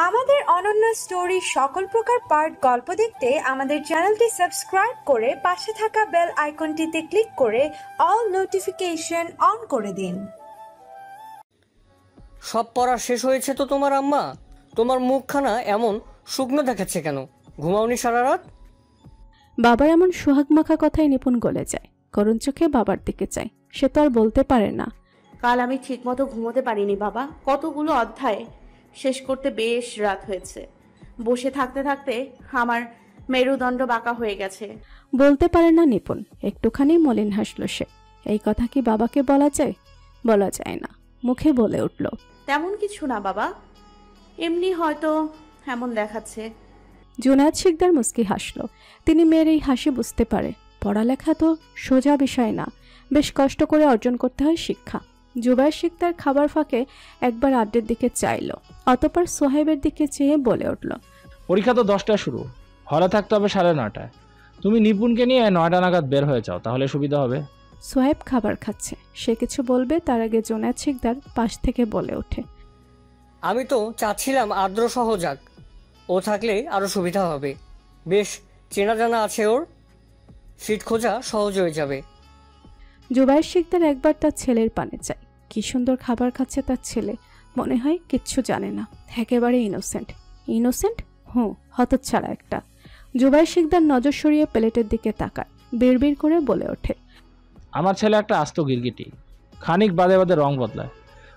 আমাদের অনন্য স্টোরি সকল প্রকার পার্ট গল্প দেখতে আমাদের চ্যানেলটি সাবস্ক্রাইব করে পাশে থাকা বেল আইকনটিতে ক্লিক করে অল নোটিফিকেশন অন করে দিন। সব পড়া শেষ হয়েছে তো তোমার আম্মা? তোমার মুখখানা এমন শুকনো দেখাচ্ছে কেন? ঘুমাওনি সারা রাত? বাবার এমন সোহাগ মাখা কথায় নিপুণ গলে যায়। করুণ চোখে বাবার দিকে চায়। সে তো আর বলতে পারে না। কাল আমি ঠিকমতো ঘুমোতে পারিনি বাবা। কতগুলো অধ্যায় শেষ করতে বেশ রাত হয়েছে। বসে থাকতে থাকতে আমার মেরুদণ্ড বাঁকা হয়ে গেছে। বলতে পারে না নিপুণ। একটুখানি মলিন হাসল সে। এই কথা কি বাবাকে বলা যায়? বলা যায় না। মুখে বলে উঠল, তেমন কিছু না বাবা, এমনি হয়তো এমন দেখাচ্ছে। জুনায়েদ শিকদার মুস্কি হাসল। তিনি মেয়ের এই হাসি বুঝতে পারে। পড়ালেখা তো সোজা বিষয় না, বেশ কষ্ট করে অর্জন করতে হয় শিক্ষা। জুবায়ের শিকদার খাবার ফাঁকে একবার আড্ডের দিকে চাইল, অতঃপর সোহেবের দিকে চেয়ে বলে উঠল, পরীক্ষা তো 10টায় শুরু, হলে থাকতে হবে 9:30টায়। তুমি নিপুণকে নিয়ে 9টা নাগাদ বের হয়ে যাও, তাহলে সুবিধা হবে। সোহেব খাবার খাচ্ছে, সে কিছু বলবে তার আগে জুনায়েদ শিকদার পাশ থেকে বলে ওঠে, আমি তো চাচ্ছিলাম আদ্র সহ যাক, ও থাকলে আরো সুবিধা হবে। বেশ চেনা জানা আছে ওর, সিট খোঁজা সহজ হয়ে যাবে। জুবায়ের শিকদার একবার তার ছেলের পানে চায়। কি সুন্দর খাবার খাচ্ছে তার ছেলে, মনে হয় কিচ্ছু জানে না, একেবারে ইনোসেন্ট। ইনোসেন্ট? হতচ্ছাড়া একটা। জুবায়ের শিকদার নজর সরিয়ে প্লেটের দিকে তাকায়, বিড়বিড় করে বলে ওঠে, আমার ছেলে একটা আস্ত গিরগিটি, খানিক বাদে বাদে রং বদলায়।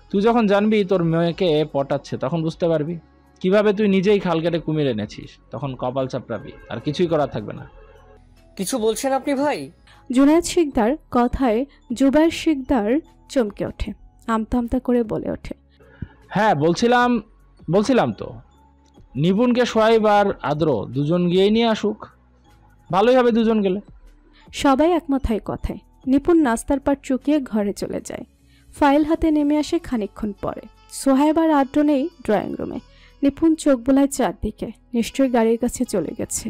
তুই যখন জানবি তোর মেয়েকে পটাচ্ছে, তখন বুঝতে পারবি কিভাবে তুই নিজেই খাল কেটে কুমির এনেছিস। তখন কপাল চাপড়াবি, আর কিছুই করার থাকবে না। কিছু বলছেন আপনি ভাই? জুনায়েদ শিকদার কথায় জুবায়ের শিকদার চমকে ওঠে, আমতা আমতা করে বলে ওঠে, হ্যাঁ বলছিলাম তো, নিপুণকে সোহাইব আর আদ্র দুজন গিয়ে নিয়ে আসুক, ভালোই হবে দুজন গেলে। সবাই একমত হয় কথায়। নিপুণ নাস্তার পাট চুকিয়ে ঘরে চলে যায়। ফাইল হাতে নেমে আসে খানিকক্ষণ পরে। সোহাইব আর আদ্র নেই ড্রয়িং রুমে। নিপুণ চোখ বোলায় চারদিকে, নিশ্চয়ই গাড়ির কাছে চলে গেছে।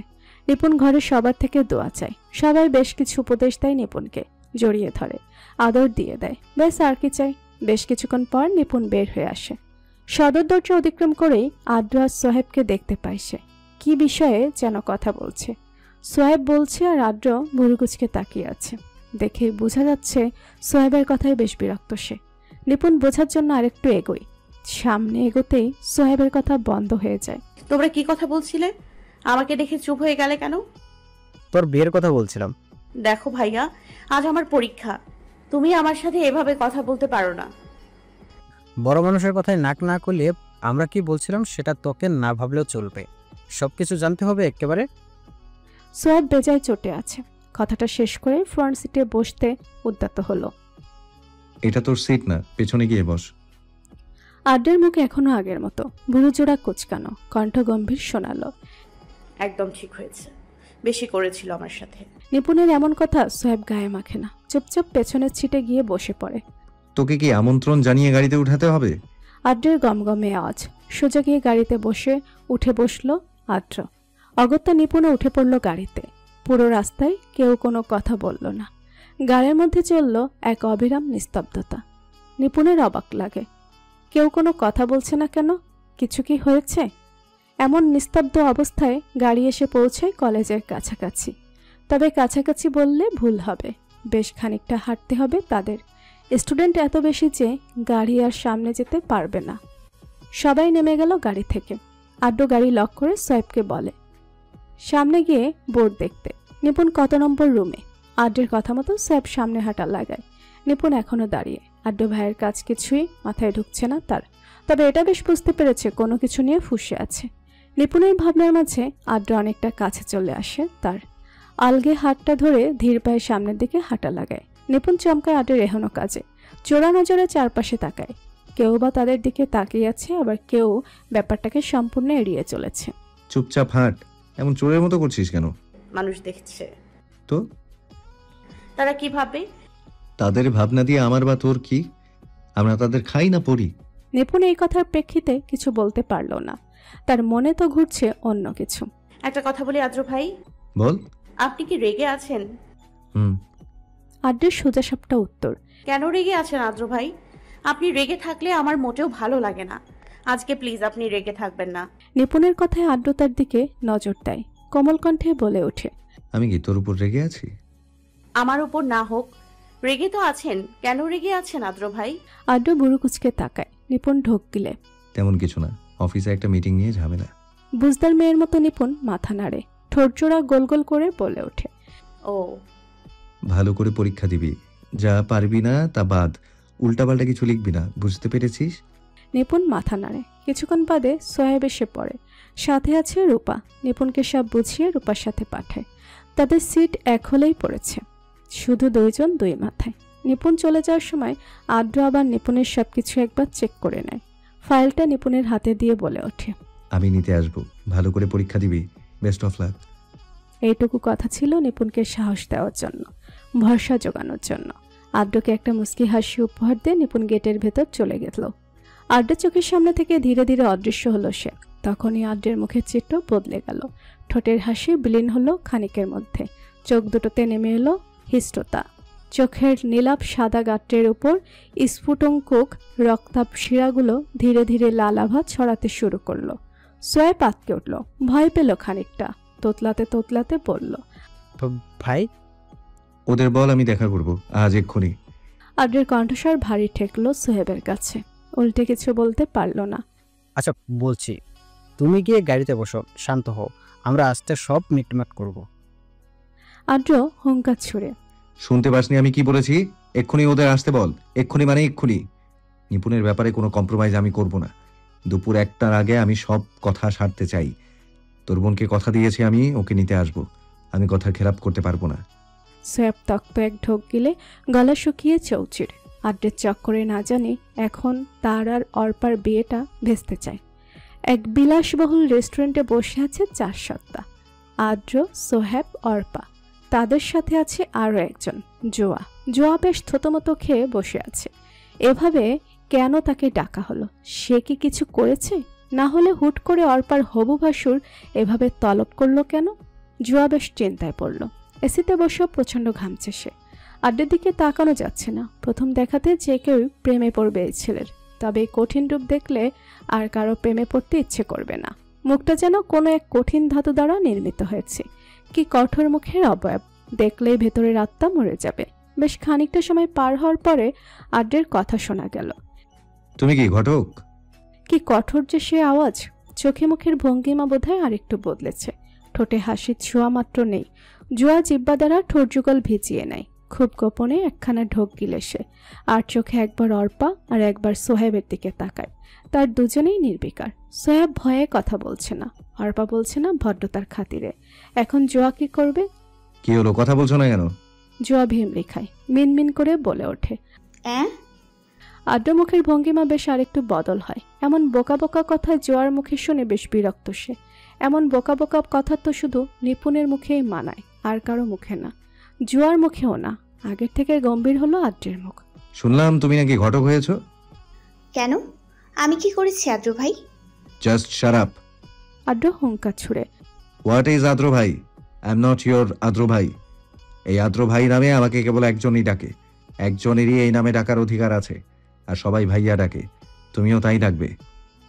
নিপুণ ঘরে সবার থেকে দোয়া চায়। সবাই বেশ কিছু উপদেশ দেয় নিপুণকে, জড়িয়ে ধরে, আদর দিয়ে দেয়। ব্যাস আর কি চাই। বেশ কিছুক্ষণ পর নিপুণ বের হয়ে আসে। সদর দরজা অতিক্রম করেই আদ্র আর সোহেবকে দেখতে পায় সে। কি বিষয়ে যেন কথা বলছে। সোহেব বলছে আর আদ্র ভুরুকুচকে তাকিয়ে আছে। দেখে বোঝা যাচ্ছে সোহেবের কথায় বেশ বিরক্ত সে। নিপুণ বোঝার জন্য আরেকটু এগোয়। সামনে এগোতেই সোহেবের কথা বন্ধ হয়ে যায়। তোমরা কি কথা বলছিলে? আমাকে দেখে চুপ হয়ে গেলে কেন? তোর বিয়ের কথা বলছিলাম। দেখো ভাইয়া, আজ আমার পরীক্ষা, তুমি আমার সাথে এভাবে কথা বলতে পারো না। বড় মানুষের কথায় নাক না করলে আমরা কি বলছিলাম সেটা তোকে না ভাবলেও চলবে। সবকিছু জানতে হবে একেবারে। সোহেব বেজায় চটে আছে। কথাটা শেষ করে ফ্রন্ট সিটে বসতে উদ্যত হলো। এটা তোর সিট না, পেছনে গিয়ে বস। আড্ডের মুখ এখনো আগের মতো, ভুরুজোড়া কুচকানো, কণ্ঠ গম্ভীর শোনালো, একদম ঠিক হয়েছে, বেশি করেছিল আমার সাথে। নিপুণের এমন কথা সোহেব গায়ে মাখে না, চুপচাপ পেছনের সিটে গিয়ে বসে পড়ে। তোকে কি আমন্ত্রণ জানিয়ে গাড়িতে উঠাতে হবে? আড্ডের গমগমে আওয়াজ। সোজা গিয়ে গাড়িতে বসে উঠে বসলো আদ্র। অগত্যা নিপুণও উঠে পড়ল গাড়িতে। পুরো রাস্তায় কেউ কোনো কথা বলল না। গাড়ির মধ্যে চলল এক অবিরাম নিস্তব্ধতা। নিপুণের অবাক লাগে, কেউ কোনো কথা বলছে না কেন? কিছু কি হয়েছে? এমন নিস্তব্ধ অবস্থায় গাড়ি এসে পৌঁছায় কলেজের কাছাকাছি। তবে কাছাকাছি বললে ভুল হবে, বেশ খানিকটা হাঁটতে হবে তাদের। স্টুডেন্ট এত বেশি যে গাড়ি আর সামনে যেতে পারবে না। সবাই নেমে গেল গাড়ি থেকে। আড্ডু গাড়ি লক করে সোহেবকে বলে সামনে গিয়ে বোর্ড দেখতে। নিপুণ কত নম্বর রুমে? আড্ডুর কথা মতো সোহেব সামনে হাঁটা লাগায়। নিপুণ এখনো দাঁড়িয়ে। আড্ডু ভাইয়ের কাজ কিছুই মাথায় ঢুকছে না তার। তবে এটা বেশ বুঝতে পেরেছে কোনো কিছু নিয়ে ফুঁসে আছে। নিপুণের ভাবনার মাঝে আড্ডু অনেকটা কাছে চলে আসে তার। আলগে হাতটা ধরে ধীর পায়ে সামনের দিকে হাঁটা লাগায়। নিপুণ চমকায় আড্ডুর এহনো কাজে। চোরা নজরে চারপাশে তাকায়। কেউ বা তাদের দিকে তাকিয়ে আছে, আবার কেউ ব্যাপারটাকে সম্পূর্ণ এড়িয়ে চলেছে। চুপচাপ হাঁট, এমন চোরের মতো করছিস কেন? মানুষ দেখছে তো তারা কি ভাবে? তাদের ভাবনা দিয়ে আমার বা তোর কি? আমরা তাদের খাই না পড়ি? নিপুণ এই কথার প্রেক্ষিতে কিছু বলতে পারল না। তার মনে তো ঘুরছে অন্য কিছু। একটা কথা বলি আদ্র ভাই। বল। আপনি কি রেগে আছেন? আড্ডুর সোজাসাপটা উত্তর। কেন রেগে আছেন আদ্র ভাই? আপনি রেগে থাকলে আমার মোটেও ভালো লাগে না। আজকে প্লিজ আপনি রেগে থাকবেন না। নিপুণের কথায় আদ্রতার দিকে নজর দেয়, কোমল কণ্ঠে বলে ওঠে, আমি কি তোর উপর রেগে আছি? আমার উপর না হোক, রেগে তো আছেন। কেন রেগে আছেন আদ্র ভাই? আদ্র বুড়ো কুচকে তাকায়। নিপুণ ঢোক গিলে, তেমন কিছু না, অফিসে একটা মিটিং নিয়ে ঝামেলা। বুঝদার মেয়ের মতো নিপুণ মাথা নাড়ে, ঠোঁটজোড়া গোল গোল করে বলে ওঠে, ও ভালো করে পরীক্ষা দিবি, যা পারবি না তা বাদ, উল্টাপাল্টা কিছু লিখবি না, বুঝতে পেরেছিস? নিপুণ মাথা নাড়ে। কিছুক্ষণ বাদে সোহেব এসে পড়ে, সাথে আছে রূপা। নিপুণকে সব বুঝিয়ে রূপার সাথে পাঠায়। তাদের সিট এক হলেই পড়েছে, শুধু দুইজন দুই মাথায়। নিপুণ চলে যাওয়ার সময় আদ্র আবার নিপুণের সবকিছু একবার চেক করে নেয়। ফাইলটা নিপুণের হাতে দিয়ে বলে ওঠে, আমি নিতে আসবো, ভালো করে পরীক্ষা দিবি, বেস্ট অফ লাক। এইটুকু কথা ছিল নিপুণকে সাহস দেওয়ার জন্য, ভরসা জোগানোর জন্য। আদ্রকে একটা মুস্কি হাসি উপহার দিয়ে নিপুণ গেটের ভেতর চলে গেল। আদ্রের চোখের সামনে থেকে ধীরে ধীরে অদৃশ্য হলো সে। তখনই আদ্রের মুখের চিত্র বদলে গেল। ঠোঁটের হাসি বিলীন হলো ক্ষণিকের মধ্যে, চোখ দুটোতে নেমে এলো হিষ্টতা। চোখের নীলাভ সাদা গাত্রের উপর স্ফুটঙ্কুক রক্তাভ শিরাগুলো ধীরে ধীরে লাল আভা ছড়াতে শুরু করলো। সোয়েব আতকে উঠল, ভয় পেল খানিকটা, তোতলাতে তোতলাতে বলল, ভাই, ওদের বল আমি দেখা করব আজ এক্ষুনি। আদ্রের কণ্ঠস্বর ভারী ঠেকলো সোহেবের কাছে। উল্টে কিছু বলতে পারল না। আচ্ছা বলছি, তুমি গিয়ে গাড়িতে বসো, শান্ত হও, আমরা আস্তে সব মিটমাট করব। আদ্র হুঙ্কার ছুড়ে, শুনতে পাসনি আমি কি বলেছি? এক্ষুনি ওদের আসতে বল, এক্ষুনি মানে এক্ষুনি। নিপুণের ব্যাপারে কোনো কম্প্রোমাইজ আমি করব না। দুপুর 1টার আগে আমি সব কথা সারতে চাই। তোর বোনকে কথা দিয়েছি আমি ওকে নিতে আসব, আমি কথার খেলাপ করতে পারবো না। সোয়েব তক্ত এক ঢোক গিলে গলা শুকিয়ে চৌচির। আদ্রের চক্করে না জানি এখন তার আর অর্পার বিয়েটা ভেস্তে চায়। এক বিলাসবহুল রেস্টুরেন্টে বসে আছে 4 সত্তা, আদ্র, সোহেব, অর্পা। তাদের সাথে আছে আরও একজন, জোয়া। জোয়া বেশ থতমতো খেয়ে বসে আছে। এভাবে কেন তাকে ডাকা হলো? সে কি কিছু করেছে? না হলে হুট করে অর্পার হবু ভাসুর এভাবে তলব করলো কেন? জোয়া বেশ চিন্তায় পড়ল। এসিতে বসেও প্রচণ্ড ঘামছে সে। আড্ডের দিকে তাকানো যাচ্ছে না। প্রথম দেখাতে যে কেউ প্রেমে পড়বে এই ছেলের, তবে কঠিন রূপ দেখলে আর কারো প্রেমে পড়তে ইচ্ছে করবে না। মুখটা যেন কোনো এক কঠিন ধাতু দ্বারা নির্মিত হয়েছে। কি কঠোর মুখের অবয়ব, দেখলেই ভেতরের আত্মা মরে যাবে। বেশ খানিকটা সময় পার হওয়ার পরে আড্ডের কথা শোনা গেল। তুমি কি ঘটক? কি কঠোর যে সে আওয়াজ! চোখে মুখের ভঙ্গিমা বোধহয় আরেকটু বদলেছে। ঠোঁটে হাসির ছোঁয়া মাত্র নেই। জোয়া জিব্বা দ্বারা ঠোঁট যুগল ভিজিয়ে নেয়। খুব গোপনে একখানা ঢোক গিলে সে, আর চোখে একবার অর্পা আর একবার সোহেবের দিকে তাকায়। তার দুজনেই নির্বিকার। সোহেব ভয়ে কথা বলছে না, অর্পা বলছে না ভদ্রতার খাতিরে। এখন জোয়া কি করবে? কি হলো, কথা বলছো না কেন? জোয়া ভিমরি খায়, মিনমিন করে বলে ওঠে। আদ্র মুখের ভঙ্গিমা বেশ আরেকটু বদল হয়। এমন বোকা বোকা কথা জোয়ার মুখে শুনে বেশ বিরক্ত সে। এমন বোকা বোকা কথা তো শুধু নিপুণের মুখেই মানায়, আর কারো মুখে না। জোয়ার মুখেও না। আগের থেকে গম্ভীর হলো আদ্রের মুখ। শুনলাম তুমি নাকি ঘটক হয়েছো। কেন? আমি কি করেছি আদ্র ভাই? Just shut up. আদ্র হুঙ্কার ছুড়ে, হোয়াট ইজ আদ্র ভাই? আই এম নট ইয়োর আদ্র ভাই। এই আদ্র ভাই নামে আমাকে কেবল একজনই ডাকে। একজনেরই এই নামে ডাকার অধিকার আছে, আর সবাই ভাইয়া ডাকে। তুমিও তাই ডাকবে।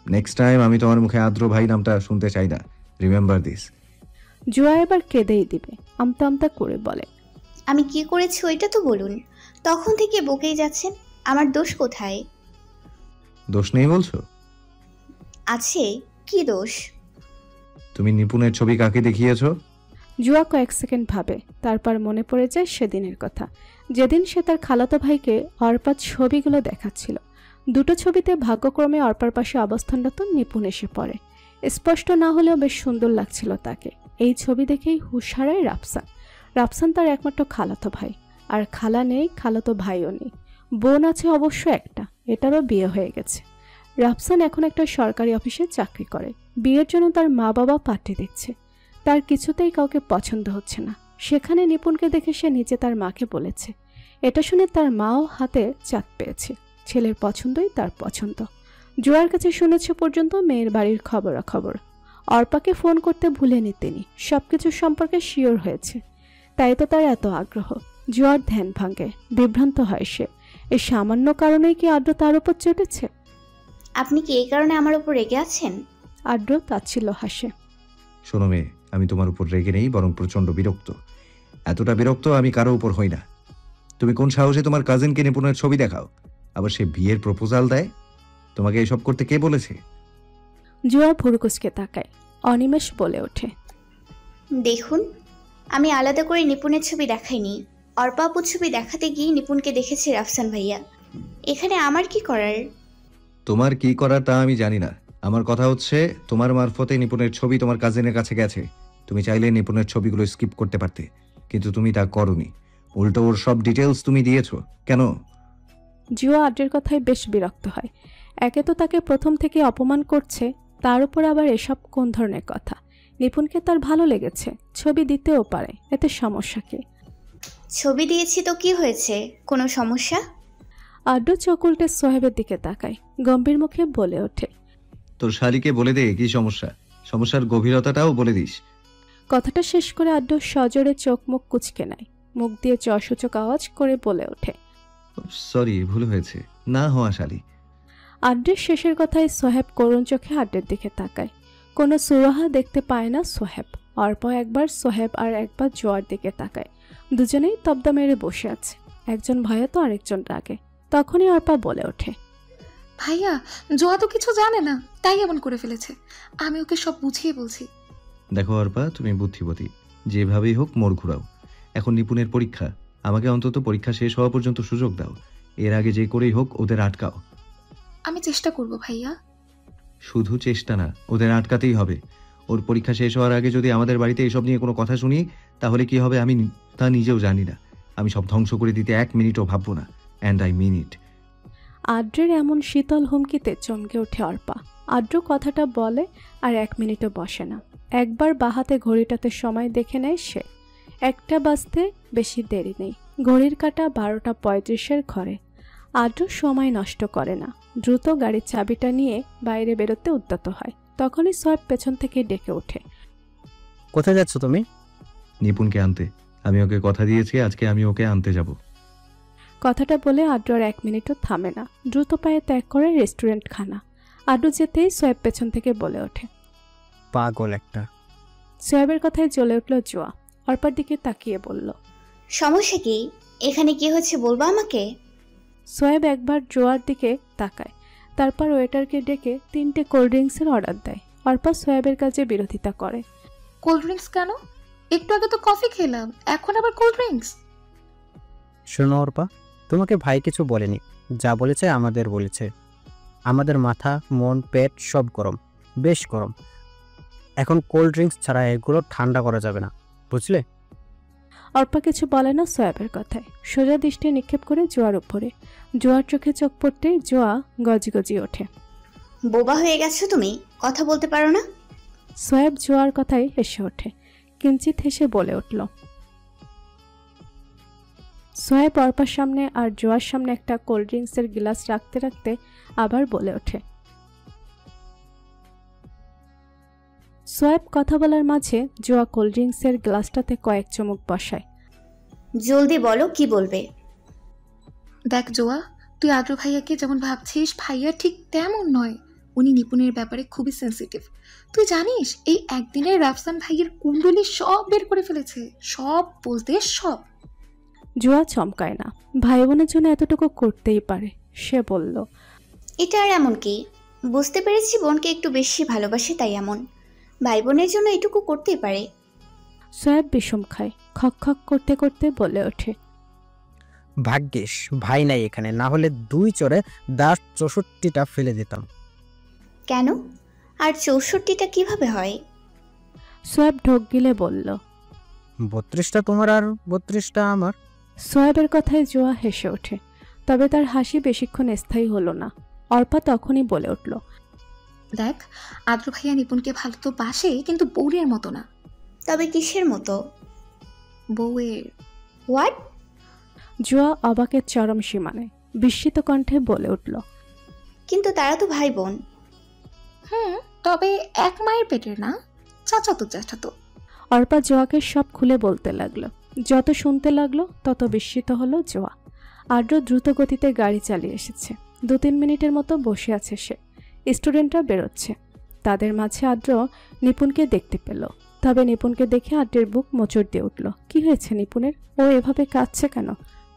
নেক্সট টাইম আমি তোমার মুখে আদ্র ভাই নামটা শুনতে চাই না। Remember this. জোয়া এবার কেঁদেই দিবে, আমতা আমতা করে বলে, আমি কি করেছি ওইটা তো বলুন। তখন থেকে বকেই যাচ্ছেন, আমার দোষ কোথায়? দোষ নেই বলছো? আছে। কি দোষ? তুমি নিপুণের ছবি কাকে দেখিয়েছো? জুয়া কয়েক সেকেন্ড ভাবে, তারপর মনে পড়ে যায় সেদিনের কথা, যেদিন সে তার খালাতো ভাইকে অর্পার ছবিগুলো দেখাচ্ছিল। দুটো ছবিতে ভাগ্যক্রমে অর্পার পাশে অবস্থানরত নিপুণ এসে পড়ে। স্পষ্ট না হলেও বেশ সুন্দর লাগছিল তাকে। এই ছবি দেখেই হুঁশ হারায় রাফসান। রাফসান তার একমাত্র খালাতো ভাই, আর খালা নেই, খালাতো ভাইও নেই। বোন আছে অবশ্য একটা, এটারও বিয়ে হয়ে গেছে। রাফসান এখন একটা সরকারি অফিসে চাকরি করে। বিয়ের জন্য তার মা বাবা পাঠিয়ে দিচ্ছে। তার কিছুতেই কাউকে পছন্দ হচ্ছে না। সেখানে নিপুণকে দেখে সে নিজে তার মাকে বলেছে। এটা শুনে তার মাও হাতে চাঁদ পেয়েছে। ছেলের পছন্দই তার পছন্দ। জোয়ার কাছে শুনেছে পর্যন্ত মেয়ের বাড়ির খবরাখবর। অর্পাকে ফোন করতে ভুলেনি তিনি, সবকিছু সম্পর্কে শিওর হয়েছে। তাই তো তার এত আগ্রহ। জোয়ার ধ্যান ভাঙে, বিভ্রান্ত হয় সে। এই সামান্য কারণেই কি আদ্র তার উপর চটেছে? আপনি কি এই কারণে আমার উপর রেগে আছেন? আদ্র তাচ্ছিল্য হাসে। শোনো মেয়ে, আমি তোমার উপর রেগে নেই, বরং প্রচন্ড বিরক্ত। এতটা বিরক্ত আমি কারো উপর হই না। তুমি কোন সাহসে তোমার কাজিনকে নিপুণের ছবি দেখাও, আবার সে বিয়ের প্রপোজাল দেয়? তোমাকে এসব করতে কে বলেছে? জুয়া ভুরুকুচকে তাকায়। অনিমেষ বলে ওঠে, দেখুন, আমি আলাদা করে নিপুণের ছবি দেখাইনি। অর্পা আপুর ছবি দেখাতে গিয়ে নিপুণকে দেখেছি রাফসান ভাইয়া। এখানে আমার কি করার? তোমার কি করার তা আমি জানি না। আমার কথা হচ্ছে, তোমার মারফতে নিপুণের ছবি তোমার কাজিনের কাছে গেছে। তুমি চাইলে নিপুণের ছবিগুলো স্কিপ করতে পারতে, কিন্তু তুমি তা করনি। উল্টো ওর সব ডিটেলস তুমি দিয়েছো। কেন? জুয়া আদ্রের কথায় বেশ বিরক্ত হয়। একে তো তাকে প্রথম থেকে অপমান করছে, তার উপর আবার এসব কোন ধরনের কথা? নিপুণকে তার ভালো লেগেছে, ছবি দিতেও পারে, এতে সমস্যা কি? ছবি দিয়েছি তো কি হয়েছে? কোনো সমস্যা? আদ্র চোখ উল্টে সোহেবের দিকে তাকায়, গম্ভীর মুখে বলে ওঠে, তোর শালিকে বলে দে কি সমস্যা, সমস্যার গভীরতাটাও বলে দিস। কথাটা শেষ করে আদ্র সজোরে চোখ মুখ কুঁচকে নেয়, মুখ দিয়ে চসূচক আওয়াজ করে বলে ওঠে, সরি, ভুল হয়েছে, না হওয়া শালি। আদ্রের শেষের কথায় সোহেব করুণ চোখে আদ্রের দিকে তাকায়। কোনো সুরাহা দেখতে পায় না সোহেব। অর্পা একবার সোহেব আর একবার জোয়ার দিকে তাকায়। দুজনেই তবদা মেরে বসে আছে, একজন ভয়ে তো আরেকজন রাগে। তখনই অর্পা বলে ওঠে, ভাইয়া, জোয়া তো কিছু জানে না, তাই এমন করে ফেলেছে। আমি ওকে সব বুঝিয়ে বলছি। দেখো অর্পা, তুমি বুদ্ধিমতী, যেভাবেই হোক মোড় ঘুরাও। এখন নিপুণের পরীক্ষা, আমাকে অন্তত পরীক্ষা শেষ হওয়া পর্যন্ত সুযোগ দাও। এর আগে যে করেই হোক ওদের আটকাও। আমি চেষ্টা করব ভাইয়া। শুধু চেষ্টা না, ওদের আটকাতেই হবে। ওর পরীক্ষা শেষ হওয়ার আগে যদি আমাদের বাড়িতে এসব নিয়ে কোনো কথা শুনি, তাহলে কি হবে আমি তা নিজেও জানি না। আমি সব ধ্বংস করে দিতে 1 মিনিটও ভাববো না, অ্যান্ড আই মিন ইট। আদ্রের এমন শীতল হুমকিতে চমকে ওঠে অর্পা। আদ্র কথাটা বলে আর 1 মিনিটও বসে না। একবার বাহাতে ঘড়িটাতে সময় দেখে নেয় সে। 1টা বাজতে বেশি দেরি নেই। ঘড়ির কাঁটা 12:35 ঘরে। আদ্র সময় নষ্ট করে না, দ্রুত গাড়ির চাবিটা নিয়ে বাইরে বেরোতে উদ্যত হয়। তখনই সোহেব পেছন থেকে ডেকে ওঠে, কোথায় যাচ্ছ তুমি? নিপুণকে আনতে। আমি ওকে কথা দিয়েছি আজকে আমি ওকে আনতে যাব। কথাটা বলে আদ্র আর 1 মিনিটও থামে না, দ্রুত পায়ে ত্যাগ করে রেস্টুরেন্ট খানা। আদ্র যেতেই সোহেব পেছন থেকে বলে ওঠে, পাগল একটা। সোহেবের কথায় জ্বলে উঠল জোয়া। অর্পার দিকে তাকিয়ে বলল, সমস্যা কি? এখানে কি হচ্ছে বলবো আমাকে? সোহেব একবার জোয়ার দিকে তাকায়, তারপর ওয়েটারকে ডেকে 3টে কোল্ড ড্রিঙ্কসের অর্ডার দেয়। অর্পা সোহেবের কাজে বিরোধিতা করে, কোল্ড ড্রিঙ্কস কেন? একটু আগে তো কফি খেলাম, এখন আবার কোল্ড ড্রিঙ্কস? শোনো অর্পা, তোমাকে ভাই কিছু বলেনি, যা বলেছে আমাদের বলেছে। আমাদের মাথা, মন, পেট সব গরম, বেশ গরম। এখন কোল্ড ড্রিঙ্কস ছাড়া এগুলো ঠান্ডা করা যাবে না, বুঝলে? অর্পা কিছু বলে না সোহেবের কথায়, সোজা দৃষ্টি নিক্ষেপ করে জোয়ার উপরে। জোয়ার চোখে চোখ পড়তে জোয়া গজি ওঠে, বোবা হয়ে গেছো তুমি? কথা বলতে পারো না? সোহেব জোয়ার কথায় হেসে ওঠে, কিঞ্চিত হেসে বলে উঠল। সোহেব অর্পার সামনে আর জোয়ার সামনে একটা কোল্ড ড্রিঙ্কসের গ্লাস রাখতে রাখতে আবার বলে ওঠে। সোহেব কথা বলার মাঝে জোয়া কোল্ড ড্রিঙ্কসের গ্লাসটাতে কয়েক চুমুক বসায়। জলদি বলো, কি বলবে? দেখ জোয়া, তুই আদ্র ভাইয়াকে যেমন ভাবছিস, ভাইয়া ঠিক তেমন নয়। উনি নিপুণের ব্যাপারে খুবই সেন্সিটিভ। তুই জানিস, এই একদিনের রাফসান ভাইয়ের কুণ্ডলি সব বের করে ফেলেছে। সব বলতে সব। জোয়া চমকায় না, ভাই বোনের জন্য এতটুকু করতেই পারে। সে বলল, এটা আর এমন কি? বুঝতে পেরেছি বোনকে একটু বেশি ভালোবাসে, তাই এমন। ভাই বোনের জন্য এটুকু করতেই পারে। সোহেব বিষম খায়, খক খক করতে করতে বলে ওঠে, ভাগ্যিস ভাই নাই এখানে, না হলে 2 চড়ে 64টা ফেলে দিতাম। কেন? আর 64টা কিভাবে হয়? সোহেব ঢোক গিলে বলল, 32টা তোমার আর 32টা আমার। সোহেবের কথায় জোয়া হেসে ওঠে, তবে তার হাসি বেশিক্ষণ স্থায়ী হলো না। অর্পা তখনই বলে উঠল, দেখ, আদ্র ভাইয়া নিপুণকে ভালো তো বাসে, কিন্তু বউয়ের মতো না। তবে কিসের মতো? বউয়ের। হোয়াট? জোয়া অবাকের চরম সীমানে বিস্মিত কণ্ঠে বলে উঠল, কিন্তু তারা তো ভাই বোন। তবে এক মায়ের পেটের না, চাচাতো। অর্পা জোয়াকে সব খুলে বলতে লাগলো। যত শুনতে লাগলো তত বিস্মিত হলো জোয়া। আদ্র দ্রুত গতিতে গাড়ি চালিয়ে এসেছে। 2-3 মিনিটের মতো বসে আছে সে। স্টুডেন্টরা বেরোচ্ছে। তাদের মাঝে আদ্র নিপুণকে দেখতে পেল। তবে নিপুণকে দেখে আদ্রের বুক মোচড় দিয়ে উঠল। কি হয়েছে নিপুণের? ও এভাবে কাঁদছে কেন?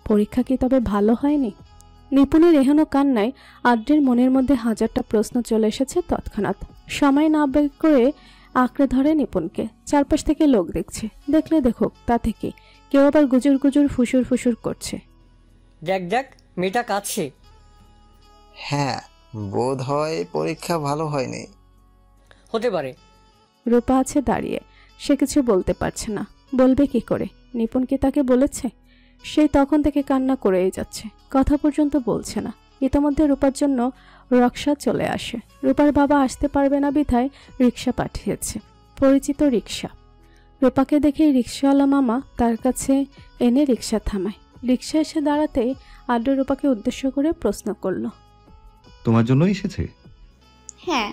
পরীক্ষা কি তবে ভালো হয়নি? নিপুণের এহেন কান্নায় আদ্রের মনের মধ্যে হাজারটা প্রশ্ন চলে এসেছে তৎক্ষণাৎ। সময় না বের করে আঁকড়ে ধরে নিপুণকে। চারপাশ থেকে লোক দেখছে। দেখলে দেখুক, তাতে কি? কেউ আবার গুজুর গুজুর ফুসুর ফুসুর করছে। দেখ দেখ, মেয়েটা কাঁদছে। হ্যাঁ, বোধ হয় পরীক্ষা ভালো হয়নি। হতে পারে। রূপা আছে দাঁড়িয়ে। সে কিছু বলতে পারছে না। বলবে কি করে? নিপুণ কি তাকে বলেছে? সেই তখন থেকে কান্না করেই যাচ্ছে, কথা পর্যন্ত বলছে না। ইতোমধ্যে রূপার জন্য রক্সা চলে আসে। রূপার বাবা আসতে পারবে না বিধায় রিক্সা পাঠিয়েছে, পরিচিত রিক্সা। রূপাকে দেখেই রিক্সাওয়ালা মামা তার কাছে এনে রিক্সা থামায়। রিক্সা এসে দাঁড়াতেই আদ্র রূপাকে উদ্দেশ্য করে প্রশ্ন করল, তোমার জন্যই এসেছে? হ্যাঁ,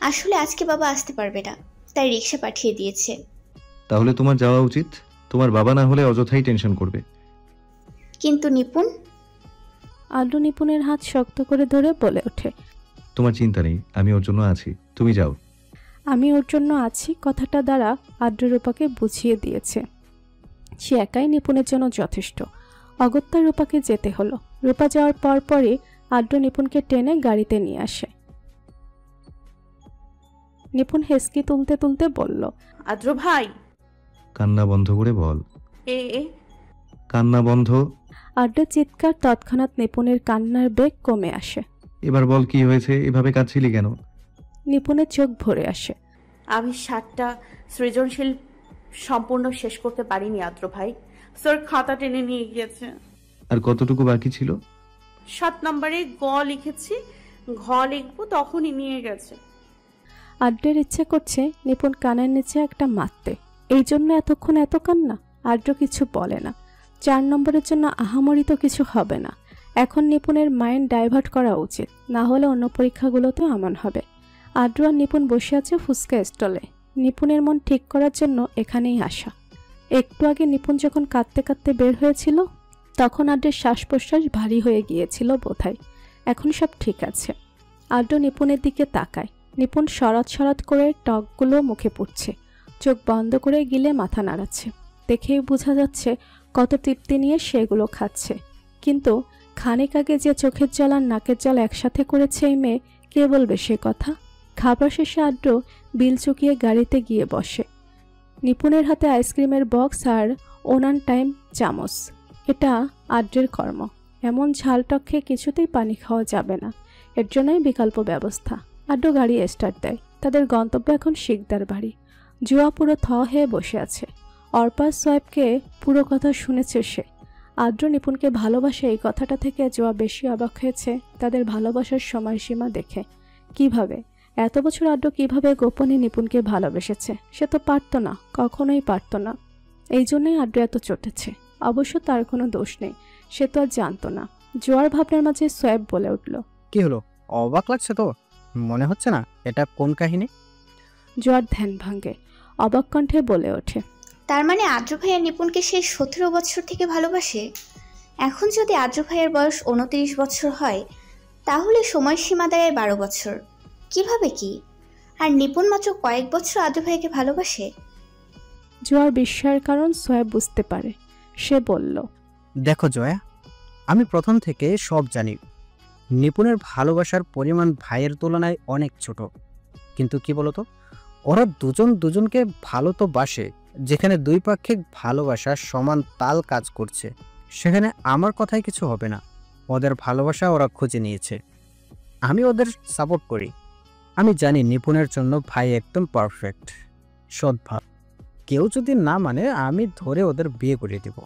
আসলে আজকে বাবা আসতে পারবে না, তাই রিক্সা পাঠিয়ে দিয়েছে। তাহলে তোমার যাওয়া উচিত। তোমার বাবা না হলে অযথাই টেনশন করবে। কিন্তু নিপুণ? আদ্র নিপুণের হাত শক্ত করে ধরে বলে ওঠে, তোমার চিন্তা নেই, আমি ওর জন্য আছি, তুমি যাও। আমি ওর জন্য আছি কথাটা দ্বারা আদ্র রূপাকে বুঝিয়ে দিয়েছে সে একাই নিপুণের জন্য যথেষ্ট। অগত্যা রূপাকে যেতে হলো। রূপা যাওয়ার পরপরই আদ্র নিপুণকে টেনে গাড়িতে নিয়ে আসে। নিপুণ হেসকি তুলতে তুলতে বলল, আদ্র ভাই। কান্না বন্ধ করে বল। এ এ, কান্না বন্ধ। আদ্র চিৎকার তৎক্ষণাৎ নিপুণের কান্নার বেগ কমে আসে। এবার বল কি হয়েছে, এভাবে কাঁদছিলি কেন? নিপুণের চোখ ভরে আসে। আমি 7টা সৃজনশীল সম্পূর্ণ শেষ করতে পারিনি আদ্র ভাই। স্যার খাতা টেনে নিয়ে গিয়েছে। আর কতটুকু বাকি ছিল? 7 নম্বরে গ লিখেছি, ঘ লিখবো, তখনই নিয়ে গেছে। আদ্রের ইচ্ছে করছে নিপুণ কানের নিচে একটা মারতে। এই জন্য এতক্ষণ এত কান্না? আদ্র কিছু বলে না। 4 নম্বরের জন্য আহামরি তো কিছু হবে না। এখন নিপুণের মাইন্ড ডাইভার্ট করা উচিত, না হলে অন্য পরীক্ষাগুলোতেও এমন হবে। আদ্র আর নিপুণ বসে আছে ফুচকা স্টলে। নিপুণের মন ঠিক করার জন্য এখানেই আসা। একটু আগে নিপুণ যখন কাঁদতে কাঁদতে বের হয়েছিল, তখন আদ্রের শ্বাস প্রশ্বাস ভারী হয়ে গিয়েছিল বোধহয়। এখন সব ঠিক আছে। আদ্র নিপুণের দিকে তাকায়। নিপুণ শরৎ শরৎ করে টকগুলো মুখে পুড়ছে, চোখ বন্ধ করে গিলে মাথা নাড়াচ্ছে। দেখেই বোঝা যাচ্ছে কত তৃপ্তি নিয়ে সেগুলো খাচ্ছে। কিন্তু খানিক আগে যে চোখের জল আর নাকের জল একসাথে করেছে এই মেয়ে, কে বলবে সে কথা? খাবার শেষে আদ্র বিল চুকিয়ে গাড়িতে গিয়ে বসে। নিপুণের হাতে আইসক্রিমের বক্স আর ওনান টাইম চামচ। এটা আদ্রের কর্ম। এমন ঝাল টক খেয়ে কিছুতেই পানি খাওয়া যাবে না, এর জন্যই বিকল্প ব্যবস্থা। আদ্র গাড়ি স্টার্ট দেয়। তাদের গন্তব্য এখন শিকদার বাড়ি। জুয়া পুরো থ হয়ে বসে আছে। অর্পা সোয়েবকে পুরো কথা শুনেছে সে। আদ্র নিপুণকে ভালোবাসে এই কথাটা থেকে জুয়া বেশি অবাক হয়েছে তাদের ভালোবাসার সময়সীমা দেখে। কিভাবে এত বছর আদ্র কিভাবে গোপনে নিপুণকে ভালোবেসেছে সে তো পারত না, কখনোই পারত না। এই জন্যই আদ্র এত চটেছে। অবশ্য তার কোনো দোষ নেই, সে তো আর জানতো না। জোয়ার ভাবনার মাঝে সোয়েব বলে উঠল, কি হলো, অবাক লাগছে তো? মনে হচ্ছে না এটা কোন কাহিনী? জোয়ার ধ্যান ভাঙে, অবাক কণ্ঠে বলে ওঠে, তার মানে আদ্র ভাইয়া নিপুণকে সেই 17 বছর থেকে ভালোবাসে। এখন যদি আদ্র ভাইয়ের বয়স 29 বছর হয়, তাহলে সময়সীমা দাঁড়ায় 12 বছর। কিভাবে কি? আর নিপুণ মাত্র কয়েক বছর আদ্র ভাইকে ভালোবাসে? জোয়ার বিস্ময়ের কারণ সোয়েব বুঝতে পারে। সে বলল, দেখো জয়া, আমি প্রথম থেকে সব জানি। নিপুণের ভালোবাসার পরিমাণ ভাইয়ের তুলনায় অনেক ছোট। কিন্তু কি বলতো, ওরা দুজন দুজনকে ভালো তো বাসে। যেখানে দুই পাক্ষিক ভালোবাসা সমান তাল কাজ করছে, সেখানে আমার কথায় কিছু হবে না। ওদের ভালোবাসা ওরা খুঁজে নিয়েছে, আমি ওদের সাপোর্ট করি। আমি জানি নিপুণের জন্য ভাই একদম পারফেক্ট, সদ্ভাব। কেউ যদি না মানে আমি ধরে ওদের বিয়ে করে দেব।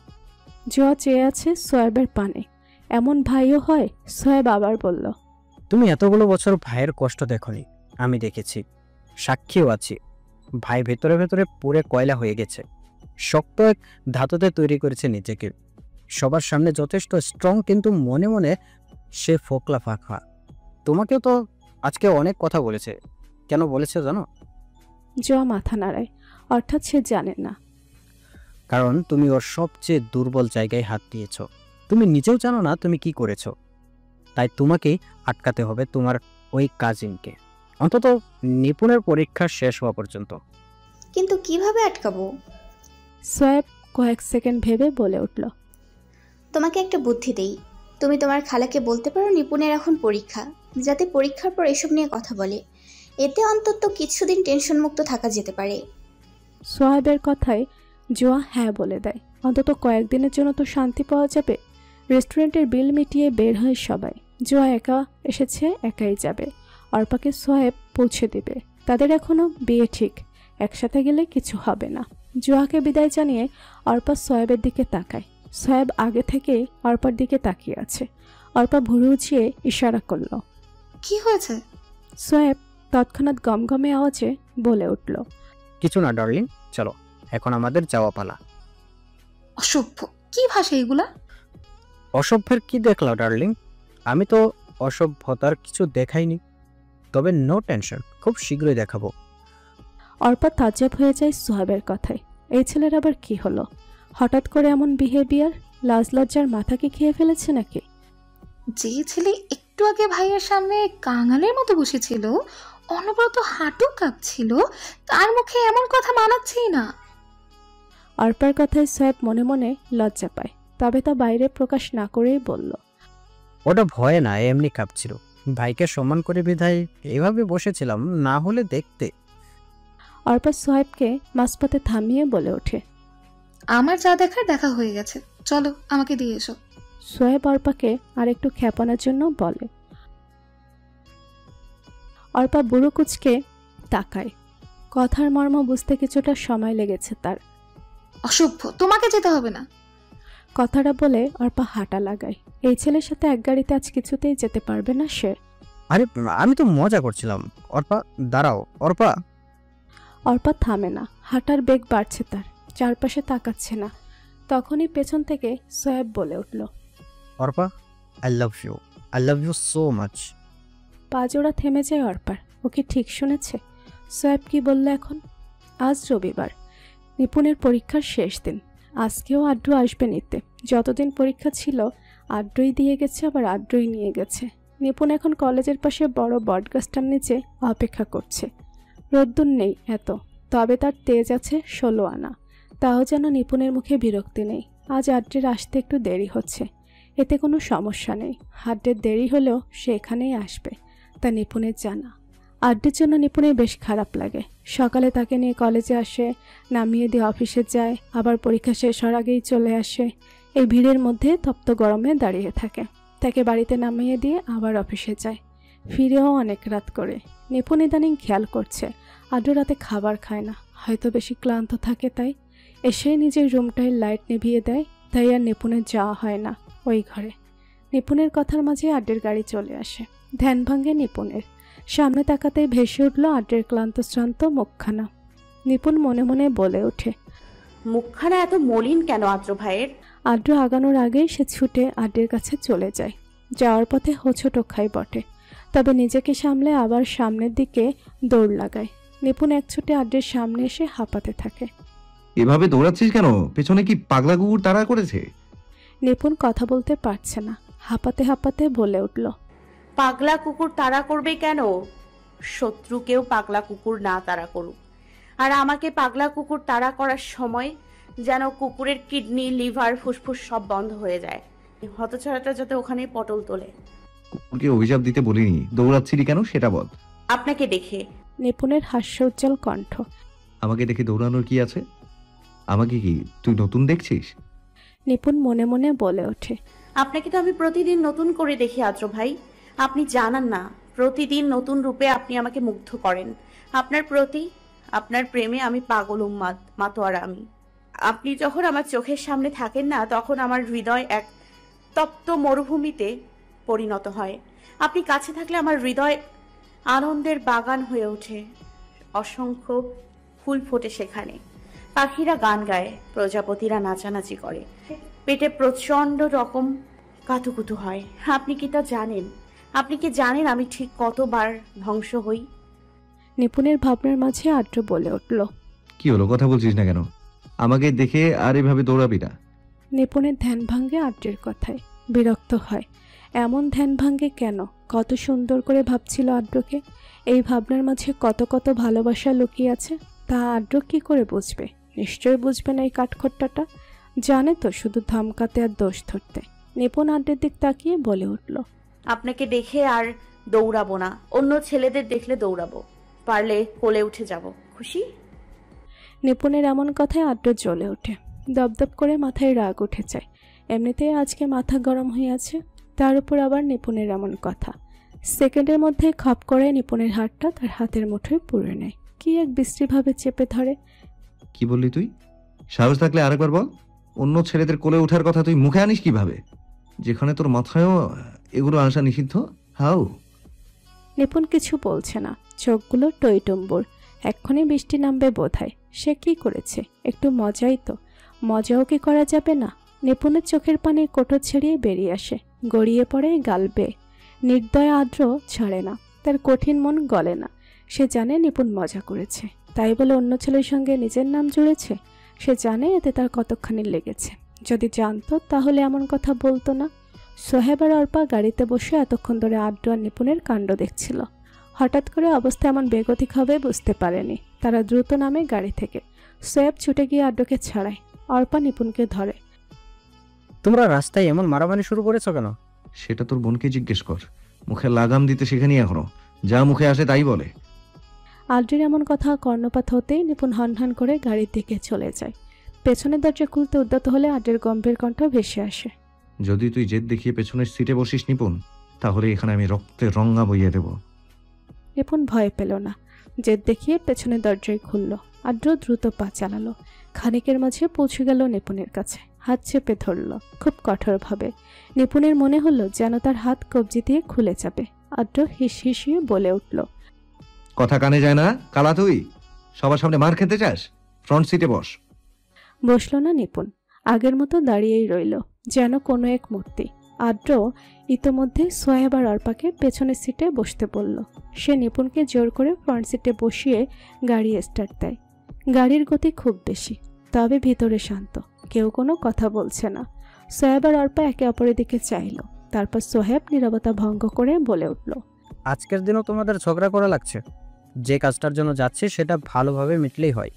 জোয়া চেয়ে আছে সোয়েবের পানে। এমন ভাইও হয়? সোয়েব আবার বলল, তুমি এতগুলো বছর ভাইয়ের কষ্ট দেখনি, আমি দেখেছি, সাক্ষীও আছি। ভাই ভেতরে ভেতরে পুরে কয়লা হয়ে গেছে, শক্ত এক ধাতুতে তৈরি করেছে নিজেকে। সবার সামনে যথেষ্ট স্ট্রং, কিন্তু মনে মনে সে ফোকলা ফাঁকা। তোমাকেও তো আজকে অনেক কথা বলেছে। কেন বলেছে জানো? জোয়া মাথা নাড়ায়, অর্থাৎ সে জানে না। কারণ তুমি ওর সবচেয়ে দুর্বল জায়গায় হাত দিয়েছ। তুমি নিজেও জানো না তুমি কি করেছো, তাই তোমাকেই আটকাতে হবে তোমার ওই কাজিনকে, অন্তত নিপুণের পরীক্ষা শেষ হওয়া পর্যন্ত। কিন্তু কিভাবে আটকাবো? সোয়েব কয়েক সেকেন্ড ভেবে বলে উঠল, তোমাকে একটা বুদ্ধি দেই। তুমি তোমার খালাকে বলতে পারো নিপুণের এখন পরীক্ষা, যাতে পরীক্ষার পর এসব নিয়ে কথা বলে। এতে অন্তত কিছুদিন টেনশন মুক্ত থাকা যেতে পারে। সোয়েবের কথায় জোয়া হ্যাঁ বলে দেয়। অন্তত কয়েকদিনের জন্য তো শান্তি পাওয়া যাবে। রেস্টুরেন্টের বিল মিটিয়ে বের হয় সবাই। জোয়া একা এসেছে, একাই যাবে। অর্পাকে সোয়েব পৌঁছে দেবে। তাদের এখনও বিয়ে ঠিক, একসাথে গেলে কিছু হবে না। জোয়াকে বিদায় জানিয়ে অর্পা সোয়েবের দিকে তাকায়। সোয়েব আগে থেকেই অর্পার দিকে তাকিয়ে আছে। অর্পা ভুরু উঁচিয়ে ইশারা করল। কি হয়েছে? সোয়েব তৎক্ষণাৎ গমগমে আওয়াজে বলে উঠল, কিছু না ডার্লিং, চলো এখন আমাদের যাওয়া পালা। অসভ্য, কি ভাষা এগুলা? অসভ্যের কি দেখলা ডার্লিং? আমি তো অসভ্যতার কিছু দেখাইনি, তবে নো টেনশন, খুব শীঘ্রই দেখাবো। অর্পা তাজ্জাব হয়ে যায় সোহেবের কথায়। এই ছেলের আবার কি হলো? হঠাৎ করে এমন বিহেভিয়ার? লাজ লজ্জার মাথা কি খেয়ে ফেলেছে নাকি? যে ছেলে একটু আগে ভাইয়ের সামনে কাঙালের মতো বসেছিল, অনবরত হাঁটু কাঁপছিল, তার মুখে এমন কথা মানাচ্ছেই না। অর্পার কথায় সোহেব মনে মনে লজ্জা পায়, তবে তা বাইরে প্রকাশ না করেই বলল, ওটা ভয়ে না, এমনি কাঁপছিল। ভাইকে সম্মান করে বিধায় এভাবে বসেছিলাম, না হলে দেখতে। অর্পা সোহেবকে মাঝপথে থামিয়ে বলে ওঠে, আমার যা দেখার দেখা হয়ে গেছে, চলো আমাকে দিয়ে এসো। সোহেব অর্পাকে আরেকটু খেপানোর জন্য বলে। অর্পা বুড়ো কুচকে তাকায়। কথার মর্ম বুঝতে কিছুটা সময় লেগেছে তার। অসভ্য, তোমাকে যেতে হবে না। কথাটা বলে অর্পা হাঁটা লাগায়। এই ছেলের সাথে এক গাড়িতে আজ কিছুতেই যেতে পারবে না সে। আরে আমি তো মজা করছিলাম। অর্পা দাঁড়াও, অর্পা। অর্পা থামে না, হাঁটার বেগ বাড়ছে তার, চারপাশে তাকাচ্ছে না। তখনই পেছন থেকে সোহেব বলে উঠল, Arpa, I love you so much. পাজোড়া থেমে যায় অর্পার। ও কি ঠিক শুনেছে? সোহেব কি বলল এখন? আজ রবিবার, নিপুণের পরীক্ষার শেষ দিন। আজকেও আড্ডু আসবে নিতে। যতদিন পরীক্ষা ছিল আড্ডুই দিয়ে গেছে, আবার আড্ডুই নিয়ে গেছে। নিপুণ এখন কলেজের পাশে বড় বটগাছটার নিচে অপেক্ষা করছে। রোদ্দুর নেই এত, তবে তার তেজ আছে 16 আনা। তাও যেন নিপুণের মুখে বিরক্তি নেই। আজ আড্ডের আসতে একটু দেরি হচ্ছে, এতে কোনো সমস্যা নেই। আড্ডের দেরি হলেও সে এখানেই আসবে, তা নিপুণের জানা। আড্ডের জন্য নিপুণের বেশ খারাপ লাগে। সকালে তাকে নিয়ে কলেজে আসে, নামিয়ে দিয়ে অফিসে যায়, আবার পরীক্ষা শেষ হওয়ার আগেই চলে আসে। এই ভিড়ের মধ্যে তপ্ত গরমে দাঁড়িয়ে থাকে। তাকে বাড়িতে নামিয়ে দিয়ে আবার অফিসে যায়, ফিরেও অনেক রাত করে। নিপুণ ইদানিং খেয়াল করছে আড্ডু রাতে খাবার খায় না, হয়তো বেশি ক্লান্ত থাকে। তাই এসে নিজের রুমটায় লাইট নিভিয়ে দেয়, তাই আর নিপুণের যাওয়া হয় না ওই ঘরে। নিপুণের কথার মাঝে আড্ডের গাড়ি চলে আসে। ধ্যান ভাঙে নিপুণের। সামনে তাকাতেই ভেসে উঠল আড্ডের ক্লান্ত শ্রান্ত মুখখানা। নিপুণ মনে মনে বলে ওঠে, মুখখানা এত মলিন কেন আদ্র ভাইয়ের? আড্ডু আগানোর আগেই সে ছুটে আড্ডের কাছে চলে যায়। যাওয়ার পথে হোঁচট খায় বটে, তবে নিজেকে সামলে আবার সামনের দিকে দৌড় লাগায়। নিপুণ এক ছুটে আড্ডের সামনে এসে হাঁপাতে থাকে। এভাবে দৌড়াচ্ছিস কেন? পেছনে কি পাগলা কুকুর তাড়া করেছে? নিপুণ কথা বলতে পারছে না, হাঁপাতে হাঁপাতে বলে উঠল, পাগলা কুকুর তাড়া করবে কেন? শত্রুকেও পাগলা কুকুর না তাড়া করুক। আর আমাকে পাগলা কুকুর তাড়া করার সময় যেন কুকুরের কিডনি, লিভার, ফুসফুস সব বন্ধ হয়ে যায়। হতছাড়াটা যাতে ওখানেই পটল তোলে। কুকুরকে অভিশাপ দিতে বলিনি, দৌড়াচ্ছিলি কেন সেটা বল। আপনাকে দেখে। নিপুণের হাস্যোজ্জ্বল কণ্ঠ। আমাকে দেখে দৌড়ানোর কি আছে? আমাকে কি তুই নতুন দেখছিস? নিপুণ মনে মনে বলে ওঠে, আপনাকে তো আমি প্রতিদিন নতুন করে দেখি আদ্র ভাই। আপনি জানান না, প্রতিদিন নতুন রূপে আপনি আমাকে মুগ্ধ করেন। আপনার প্রতি, আপনার প্রেমে আমি পাগল, উন্মাদ, মাতোয়ারা আমি। আপনি যখন আমার চোখের সামনে থাকেন না, তখন আমার হৃদয় এক তপ্ত মরুভূমিতে পরিণত হয়। আপনি কাছে থাকলে আমার হৃদয় আনন্দের বাগান হয়ে ওঠে। অসংখ্য ফুল ফোটে সেখানে, পাখিরা গান গায়, প্রজাপতিরা নাচানাচি করে, পেটে প্রচন্ড রকম কাতুকুতু হয়। আপনি কি তা জানেন? আপনি কি জানেন আমি ঠিক কতবার ধ্বংস হই? নিপুণের ভাবনার মাঝে আদ্র বলে উঠল, কি হলো, কথা বলছিস না কেন? আমাকে দেখে আর এভাবে দৌড়াবি না। নিপুণের ধ্যান ভাঙ্গে আদ্রের কথায় বিরক্ত হয়। এমন ধ্যান ভাঙ্গে কেন? কত সুন্দর করে ভাবছিল আদ্রকে। এই ভাবনার মাঝে কত কত ভালোবাসা লুকিয়ে আছে, তা আদ্র কি করে বুঝবে? নিশ্চয় বুঝবে না এই কাঠখোট্টাটা। জানে তো শুধু ধমকাতে আর দোষ ধরতে। নিপুণ আদ্রের দিক তাকিয়ে বলে উঠল, আপনাকে দেখে আর দৌড়াবো না, অন্য ছেলেদের দেখলে দৌড়াবো, পারলে কোলে উঠে যাব। খুশি? নিপুণের এমন কথায় আদ্র জ্বলে ওঠে। দপদপ করে মাথায় রাগ উঠে যায়। এমনিতেই আজকে মাথা গরম হয়ে আছে, তার উপর আবার নিপুণের এমন কথা। সেকেন্ডের মধ্যে খপ করে নিপুণের হাতটা তার হাতের মুঠোয় পুরে নেয়। কি এক বিশ্রীভাবে চেপে ধরে। কি বললি তুই? সাহস থাকলে আরেকবার বল। অন্য ছেলেদের কোলে ওঠার কথা তুই মুখে আনিস কিভাবে, যেখানে তোর মাথায়ও এগুলো আসা নিষিদ্ধ? হাউ? নিপুণ কিছু বলছে না, চোখগুলো টইটম্বুর। এক্ষুনি বৃষ্টি নামবে বোধহয়। সে কি করেছে? একটু মজাই তো, মজাও কি করা যাবে না? নিপুণের চোখের পানি কোটো ছেড়িয়ে বেরিয়ে আসে, গড়িয়ে পড়ে গাল বেয়ে। নির্দয় আদ্র ছাড়ে না, তার কঠিন মন গলে না। সে জানে নিপুণ মজা করেছে, তাই বলে অন্য ছেলের সঙ্গে নিজের নাম জুড়েছে। সে জানে এতে তার কতখানি লেগেছে। যদি জানতো তাহলে এমন কথা বলতো না। সোহেব আর অর্পা গাড়িতে বসে এতক্ষণ ধরে আদ্র আর নিপুণের কাণ্ড দেখছিল। হঠাৎ করে অবস্থা এমন বেগতিক হবে বুঝতে পারেনি। তারা দ্রুত নামে গাড়ি থেকে। সোহেব ছুটে গিয়ে আদ্রকে ছাড়ায়। অর্পা নিপুণকে ধরে। তোমরা রাস্তায় এমন মারামারি শুরু করেছো কেন? সেটা তোর বোনকে জিজ্ঞেস কর। মুখে লাগাম দিতে শেখেনি এখনো, যা মুখে আসে তাই বলে। আদ্রির এমন কথা কর্ণপাত হতেই নিপুণ হনহন করে গাড়ির দিকে চলে যায়। পেছনের দরজা খুলতে উদ্যত হলে আদ্রের গম্ভীর কণ্ঠ ভেসে আসে, যদি তুই জেদ দেখিয়ে পেছনের সিটে বসিস নিপুণ, তাহলে এখানে আমি রক্তে রঙা বইয়ে দেব। নিপুণ ভয় পেল না, জেদ দেখিয়ে পেছনের দরজায় খুলল। আদ্র দ্রুত পা চালালো। খানিকের মাঝে পৌঁছে গেল নিপুণের কাছে। হাত চেপে ধরল খুব কঠোরভাবে। নিপুণের মনে হলো যেন তার হাত কবজি দিয়ে খুলে যাবে। আদ্র হিস হিসিয়ে বলে উঠল, কথা কানে যায় না কালা? তুই সবার সামনে মার খেতে চাস? ফ্রন্ট সিটে বস। বসল না নিপুণ, আগের মতো দাঁড়িয়েই রইল যেন কোনো এক মূর্তি। আদ্র ইতোমধ্যে সোহেব আর অর্পাকে পেছনের সিটে বসতে বলল। সে নিপুণকে জোর করে ফ্রন্ট সিটে বসিয়ে গাড়ি স্টার্ট দেয়। গাড়ির গতি খুব বেশি, তবে ভিতরে শান্ত, কেউ কোনো কথা বলছে না। সোহেব আর অর্পা একে অপরের দিকে চাইল। তারপর সোহেব নীরবতা ভঙ্গ করে বলে উঠল, আজকের দিনও তোমাদের ঝগড়া করা লাগছে? যে কাজটার জন্য যাচ্ছে সেটা ভালোভাবে মিটলেই হয়।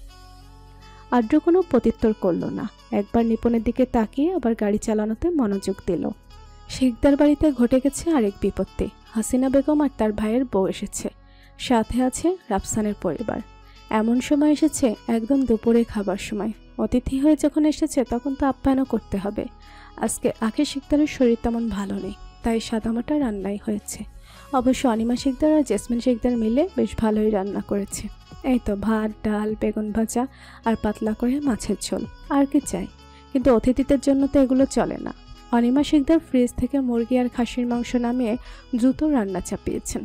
আদ্র কোনো প্রত্যুত্তর করল না। একবার নিপুণের দিকে তাকিয়ে আবার গাড়ি চালানোতে মনোযোগ দিল। শিকদার বাড়িতে ঘটে গেছে আরেক বিপত্তি। হাসিনা বেগম আর তার ভাইয়ের বউ এসেছে, সাথে আছে রাফসানের পরিবার। এমন সময় এসেছে একদম দুপুরে খাবার সময়। অতিথি হয়ে যখন এসেছে তখন তো আপ্যায়নও করতে হবে। আজকে আখি শিকদারের শরীর তেমন ভালো নেই, তাই সাদামাটা রান্নাই হয়েছে। অবশ্য অনিমা শিকদার আর জেসমিন শিকদার মিলে বেশ ভালোই রান্না করেছে। এই তো ভাত, ডাল, বেগুন ভাজা আর পাতলা করে মাছের ঝোল। আর কি চাই? কিন্তু অতিথিদের জন্য তো এগুলো চলে না। অনিমা শিকদার ফ্রিজ থেকে মুরগি আর খাসির মাংস নামিয়ে দ্রুত রান্না চাপিয়েছেন।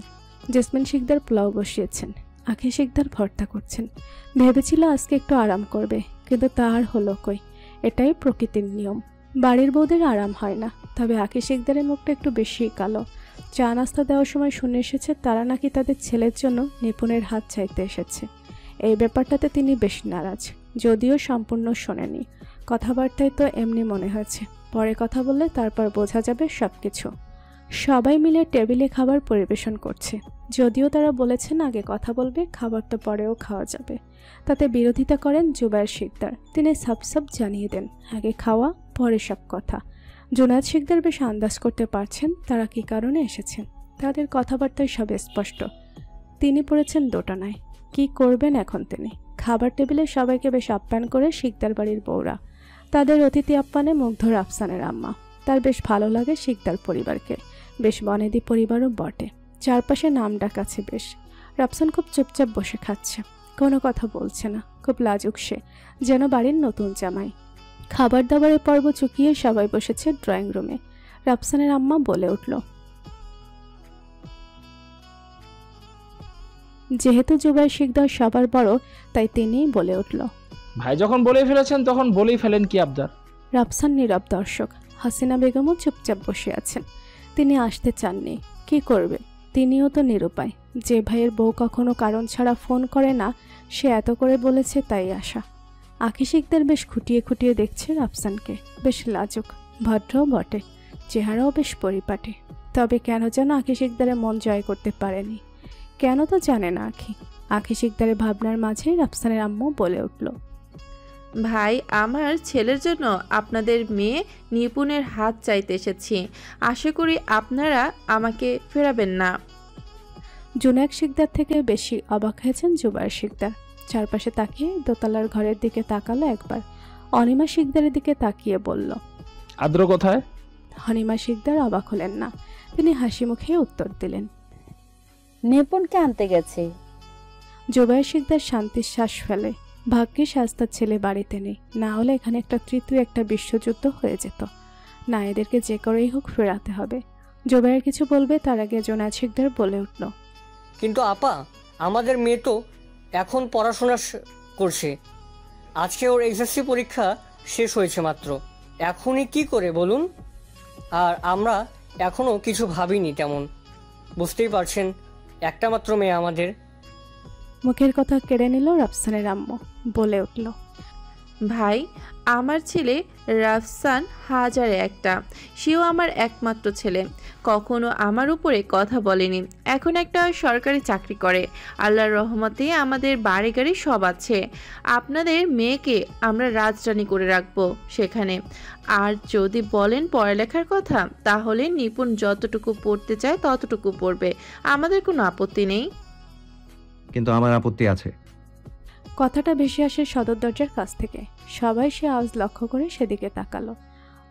জেসমিন শিকদার পোলাও বসিয়েছেন। আখি শিকদার ভর্তা করছেন। ভেবেছিল আজকে একটু আরাম করবে, কিন্তু তা আর হলো কই। এটাই প্রকৃতির নিয়ম। বাড়ির বউদের আরাম হয় না। তবে আখি শিকদারের মুখটা একটু বেশিই কালো। চা নাস্তা দেওয়ার সময় শুনে এসেছে তারা নাকি তাদের ছেলের জন্য নিপুণের হাত চাইতে এসেছে। এই ব্যাপারটাতে তিনি বেশ নারাজ, যদিও সম্পূর্ণ শোনেনি। কথাবার্তায় তো এমনি মনে হয়েছে, পরে কথা বললে তারপর বোঝা যাবে সব কিছু। সবাই মিলে টেবিলে খাবার পরিবেশন করছে, যদিও তারা বলেছেন আগে কথা বলবে, খাবার তো পরেও খাওয়া যাবে। তাতে বিরোধিতা করেন জুবায়ের শিকদার। তিনি সাপ জানিয়ে দেন আগে খাওয়া পরে সব কথা। জুনায়েদ শিকদার বেশ আন্দাজ করতে পারছেন তারা কী কারণে এসেছেন। তাদের কথাবার্তায় সব স্পষ্ট। তিনি পড়েছেন দোটানায়। কি করবেন এখন তিনি? খাবার টেবিলে সবাইকে বেশ আপ্যায়ন করে শিকদার বাড়ির বউরা। তাদের অতিথি আপ্যায়নে মুগ্ধ রাফসানের আম্মা। তার বেশ ভালো লাগে শিকদার পরিবারকে, বেশ বনেদি পরিবারও বটে। চারপাশে নাম ডাক আছে বেশ। রাফসান খুব চুপচাপ বসে খাচ্ছে, কোনো কথা বলছে না। খুব লাজুক সে, যেন বাড়ির নতুন জামাই। খাবার দাবারের পর্ব চুকিয়ে সবাই বসেছে ড্রয়িং রুমে। রাফসানের আম্মা বলে উঠল, যেহেতু জুবায়ের শিকদার সবার বড়, তাই তিনিই বলে উঠল, ভাই যখন বলেই ফেলেছেন তখন বলেই ফেলেন, কি আবদার? রাফসান নীরব দর্শক। হাসিনা বেগমও চুপচাপ বসে আছেন। তিনি আসতে চাননি, কি করবে? তিনিও তো নিরুপায়। যে ভাইয়ের বউ কখনো কারণ ছাড়া ফোন করে না, সে এত করে বলেছে তাই আসা। আঁখি শিকদার বেশ খুঁটিয়ে খুঁটিয়ে দেখছে রাফসানকে। বেশ লাজুক, ভদ্রও বটে, চেহারাও বেশ পরিপাটি। তবে কেন যেন আঁখি শিকদারের মন জয় করতে পারেনি। কেন তো জানে না আঁখি। আঁখি শিকদারের ভাবনার মাঝেই রাফসানের আম্মু বলে উঠল, ভাই, আমার ছেলের জন্য আপনাদের মেয়ে নিপুণের হাত চাইতে এসেছি। আশা করি আপনারা আমাকে ফেরাবেন না। জুনায়েদ শিকদার থেকে বেশি অবাক হয়েছেন জুবায়ের শিকদার। চারপাশে তাকিয়ে দোতলার ঘরের দিকে তাকালো একবার, অনিমা শিকদারের দিকে তাকিয়ে বলল, আদ্র কোথায়? অনিমা শিকদার অবাক হলেন না, তিনি হাসি মুখে উত্তর দিলেন, নিপুণকে আনতে গেছে। জুবায়ের শিকদার শান্তির শ্বাস ফেলে। ভাগ্যিস আজ তার ছেলে বাড়িতে নেই, না হলে এখানে তৃতীয় একটা বিশ্বযুদ্ধ হয়ে যেত। না, এদেরকে যে করেই হোক ফেরাতে হবে। জুবায়ের কিছু বলবে তার আগে জুনায়েদ শিকদার বলে উঠল, কিন্তু আপা, আমাদের মেয়ে তো এখন পড়াশোনা করছে। আজকে ওর এসএসসি পরীক্ষা শেষ হয়েছে মাত্র। এখনই কি করে বলুন? আর আমরা এখনও কিছু ভাবিনি তেমন। বুঝতেই পারছেন, একটা মাত্র মেয়ে আমাদের। মুখের কথা কেড়ে নিল রাফসানের আম্মু, বলে উঠল, ভাই, আমার ছেলে রাফসান হাজারে একটা। সেও আমার একমাত্র ছেলে। কখনো আমার উপরে কথা বলেনি। এখন একটা সরকারি চাকরি করে। আল্লাহর রহমতে আমাদের বাড়ি গাড়ি সব আছে। আপনাদের মেয়েকে আমরা রাজরানী করে রাখবো সেখানে। আর যদি বলেন পড়ালেখার কথা, তাহলে নিপুণ যতটুকু পড়তে চায় ততটুকু পড়বে। আমাদের কোনো আপত্তি নেই। কিন্তু আমার আপত্তি আছে। কথাটা ভেসে আসে সদর দরজার কাছ থেকে। সবাই সে আওয়াজ লক্ষ্য করে সেদিকে তাকালো।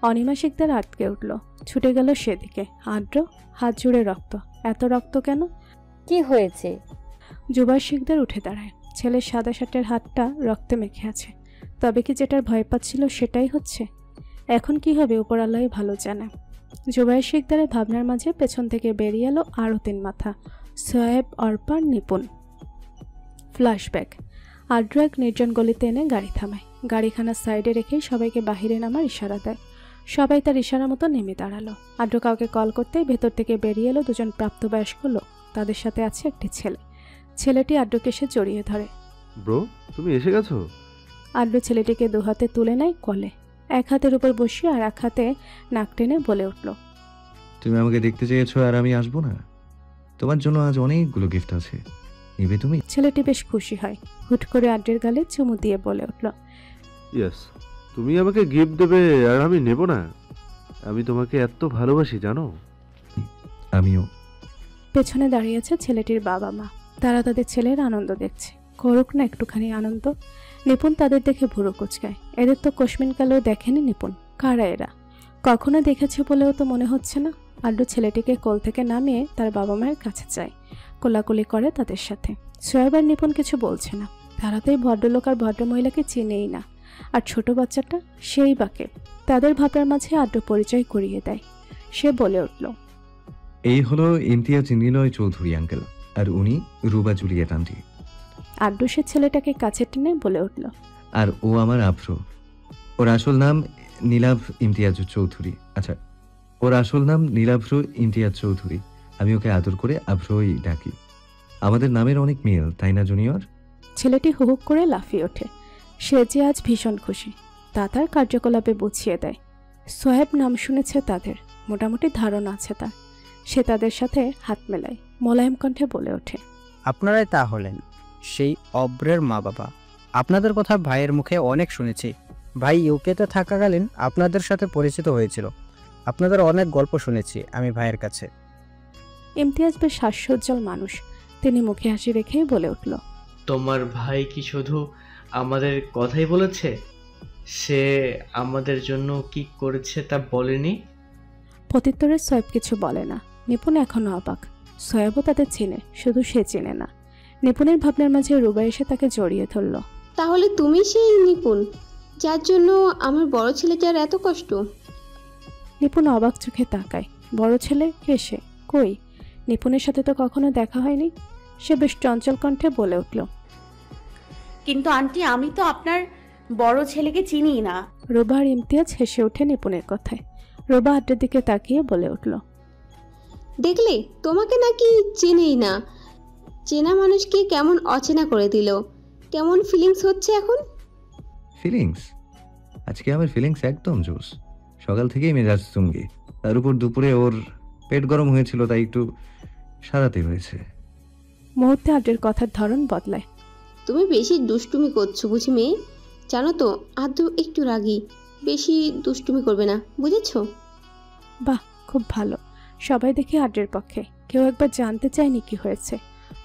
অনিমা শিকদার আটকে উঠল, ছুটে গেল সেদিকে। আদ্র, হাত জুড়ে রক্ত। এত রক্ত কেন? কি হয়েছে? জুবায়ের শিকদার উঠে দাঁড়ায়। ছেলের সাদা শার্টের হাতটা রক্তে মেখে আছে। তবে কি যেটার ভয় পাচ্ছিল সেটাই হচ্ছে? এখন কি হবে উপর আল্লাহই ভালো জানে। জুবায়ের শিকদারের ভাবনার মাঝে পেছন থেকে বেরিয়ে এলো আরও 3 মাথা, সোয়েব, অর্পার, নিপুণ। ফ্ল্যাশব্যাক। আদ্র এক নির্জন গলিতে এনে গাড়ি থামায়। গাড়িখানা সাইডে রেখেই সবাইকে বাহিরে নামার ইশারা দেয়। সবাই তার ইশারা মতো নেমে দাঁড়ালো। আদ্র কাউকে কল করতেই ভেতর থেকে বেরিয়ে এলো 2জন প্রাপ্তবয়স্ক লোক। তাদের সাথে আছে একটি ছেলে। ছেলেটি আদ্রকে এসে জড়িয়ে ধরে। ব্রো, তুমি এসে গেছো? আদ্র ছেলেটিকে 2 হাতে তুলে নেয় কোলে। এক হাতের উপর বসিয়ে আর এক হাতে নাক টেনে বলে উঠল, তুমি আমাকে দেখতে চেয়েছো আর আমি আসবো না? তোমার জন্য আজ অনেকগুলো গিফট আছে, নিবে তুমি? ছেলেটি বেশ খুশি হয়। হুট করে আদ্রের গালে চুমু দিয়ে বলে উঠল, ইয়েস, তুমি আমাকে গিফট দেবে আর আমি নেব না? আমি তোমাকে এত ভালোবাসি জানো। আমিও। পেছনে দাঁড়িয়েছে ছেলেটির বাবা মা। তারা তাদের ছেলের আনন্দ দেখছে। করুক না একটুখানি আনন্দ। নিপুণ তাদের দেখে ভুরু কুচকায়। এদের তো কোশমিনকালেও দেখেনি নিপুণ। কারা এরা? কখনো দেখেছে বলেও তো মনে হচ্ছে না। আদ্র ছেলেটিকে কোল থেকে নামিয়ে তার বাবা মায়ের কাছে যায়, কোলাকুলি করে তাদের সাথে। সোয়েব আর নিপুণ কিছু বলছে না। তারা তো এই ভদ্রলোক আর ভদ্রমহিলাকে চিনেই না। আর ছোট বাচ্চাটা, সেই বাকে। তাদের ভাবনার মাঝে আদ্র পরিচয় করিয়ে দেয়। সে বলে উঠল, এই হলো ইমতিয়াজ নিলয় চৌধুরী আঙ্কেল, আর উনি রুবা জুলিয়েট আন্টি। আদ্র সে ছেলেটাকে কাছে টেনে বলে উঠল, আর ও আমার আফ্রো। ওর আসল নাম নীলাভ ইমতিয়াজ চৌধুরী। আচ্ছা, ওর আসল নাম নীলাভ্র ইমতিয়াজ চৌধুরী। আমি ওকে আদর করে আফ্রোই ডাকি। আমাদের নামের অনেক মিল, তাই না জুনিয়র? ছেলেটি হুহুক করে লাফিয়ে ওঠে। সে যে আজ ভীষণ খুশি তা তার কার্যকলাপে বুঝিয়ে দেয়। সোহেব নাম শুনেছে তাদের, মোটামুটি ধারণা আছে তার। সে তাদের সাথে হাত মেলায়, মোলায়েম কণ্ঠে বলে ওঠে, আপনারাই তা হলেন সেই অব্রের মা বাবা। আপনাদের কথা ভাইয়ের মুখে অনেক শুনেছি। ভাই ইউকেতে থাকাকালীন আপনাদের সাথে পরিচিত হয়েছিল। আপনাদের অনেক গল্প শুনেছি আমি ভাইয়ের কাছে। ইমতিয়াজ বেশ হাস্যোজ্জ্বল মানুষ। তিনি মুখে হাসি রেখেই বলে উঠল, তোমার ভাই কি শুধু আমাদের কথাই বলেছে? সে আমাদের জন্য কি করেছে তা বলেনি? প্রত্যুত্তরে সোয়েব কিছু বলে না। নিপুণ এখনো অবাক। সোয়েবও তাদের চেনে, শুধু সে চেনে না। নিপুণের ভাবনার মাঝে রুবা এসে তাকে জড়িয়ে ধরল। তাহলে তুমি সেই নিপুণ যার জন্য আমার বড় ছেলেটার এত কষ্ট? নিপুণ অবাক চোখে তাকায়। বড় ছেলে? কে সে? কই? নিপুণের সাথে তো কখনো দেখা হয়নি। সে বেশ চঞ্চল কণ্ঠে বলে উঠল, কিন্তু আন্টি, আমি তো আপনার বড় ছেলেকে চিনি না। রুবা আর ইমতিয়াজ হেসে ওঠে নিপুণের কথায়। রুবা আড্ডার দিকে তাকিয়ে বলে উঠল, দেখলে, তোমাকে নাকি চেনেই না। চেনা মানুষকে কেমন অচেনা করে দিল। কেমন ফিলিংস হচ্ছে এখন? ফিলিংস? আজকে আমার ফিলিংস একদম জোস। সকাল থেকেই মেজাজ তুঙ্গে, তার উপর দুপুরে ওর পেট গরম হয়েছিল, তাই একটু সারাতে হয়েছে। মুহূর্তে আদ্রের কথার ধরন বদলায়। তুমি বেশি দুষ্টুমি করছো বুঝি মেয়ে? জানো তো আদ্র একটু রাগী, বেশি দুষ্টুমি করবে না, বুঝেছো? বাহ, খুব ভালো। সবাই দেখে আদ্রের পক্ষে। কেউ একবার জানতে চায়নি কি হয়েছে।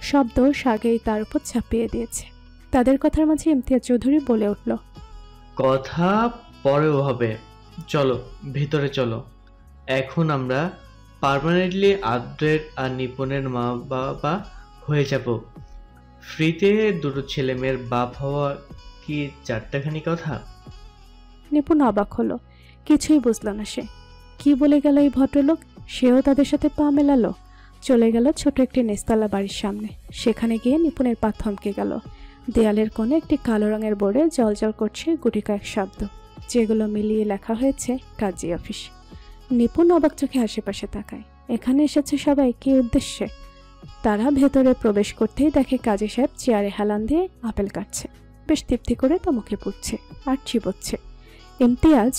সব দোষ আগেই তার উপর চাপিয়ে দিয়েছে। তাদের কথার মাঝে ইমতিয়াজ চৌধুরী বলে উঠল, কথা পরেও হবে, চলো ভেতরে চলো। এখন আমরা পার্মানেন্টলি আদ্রের আর নিপুণের মা বাবা হয়ে যাব। ফ্রিতে দুটো ছেলে মেয়ের বাপ হওয়া কি চারটাখানি কথা? নিপুণ অবাক হলো। কিছুই বুঝল না সে। কি বলে গেল এই ভদ্রলোক? সেও তাদের সাথে পা মেলালো। চলে গেল ছোট একটি নিচতলা বাড়ির সামনে। সেখানে গিয়ে নিপুণের পা থমকে গেল। দেয়ালের কোণে একটি কালো রঙের বোর্ডে জলজল করছে গুটি কয়েক শব্দ, যেগুলো মিলিয়ে লেখা হয়েছে কাজী অফিস। নিপুণ অবাক চোখে আশেপাশে তাকায়। এখানে এসেছে সবাই কি উদ্দেশ্যে? তারা ভেতরে প্রবেশ করতেই দেখে কাজী সাহেব চেয়ারে হেলান দিয়ে আপেল কাটছে। বেশ তৃপ্তি করে তা মুখে পুড়ছে আর চিবোচ্ছে। ইমতিয়াজ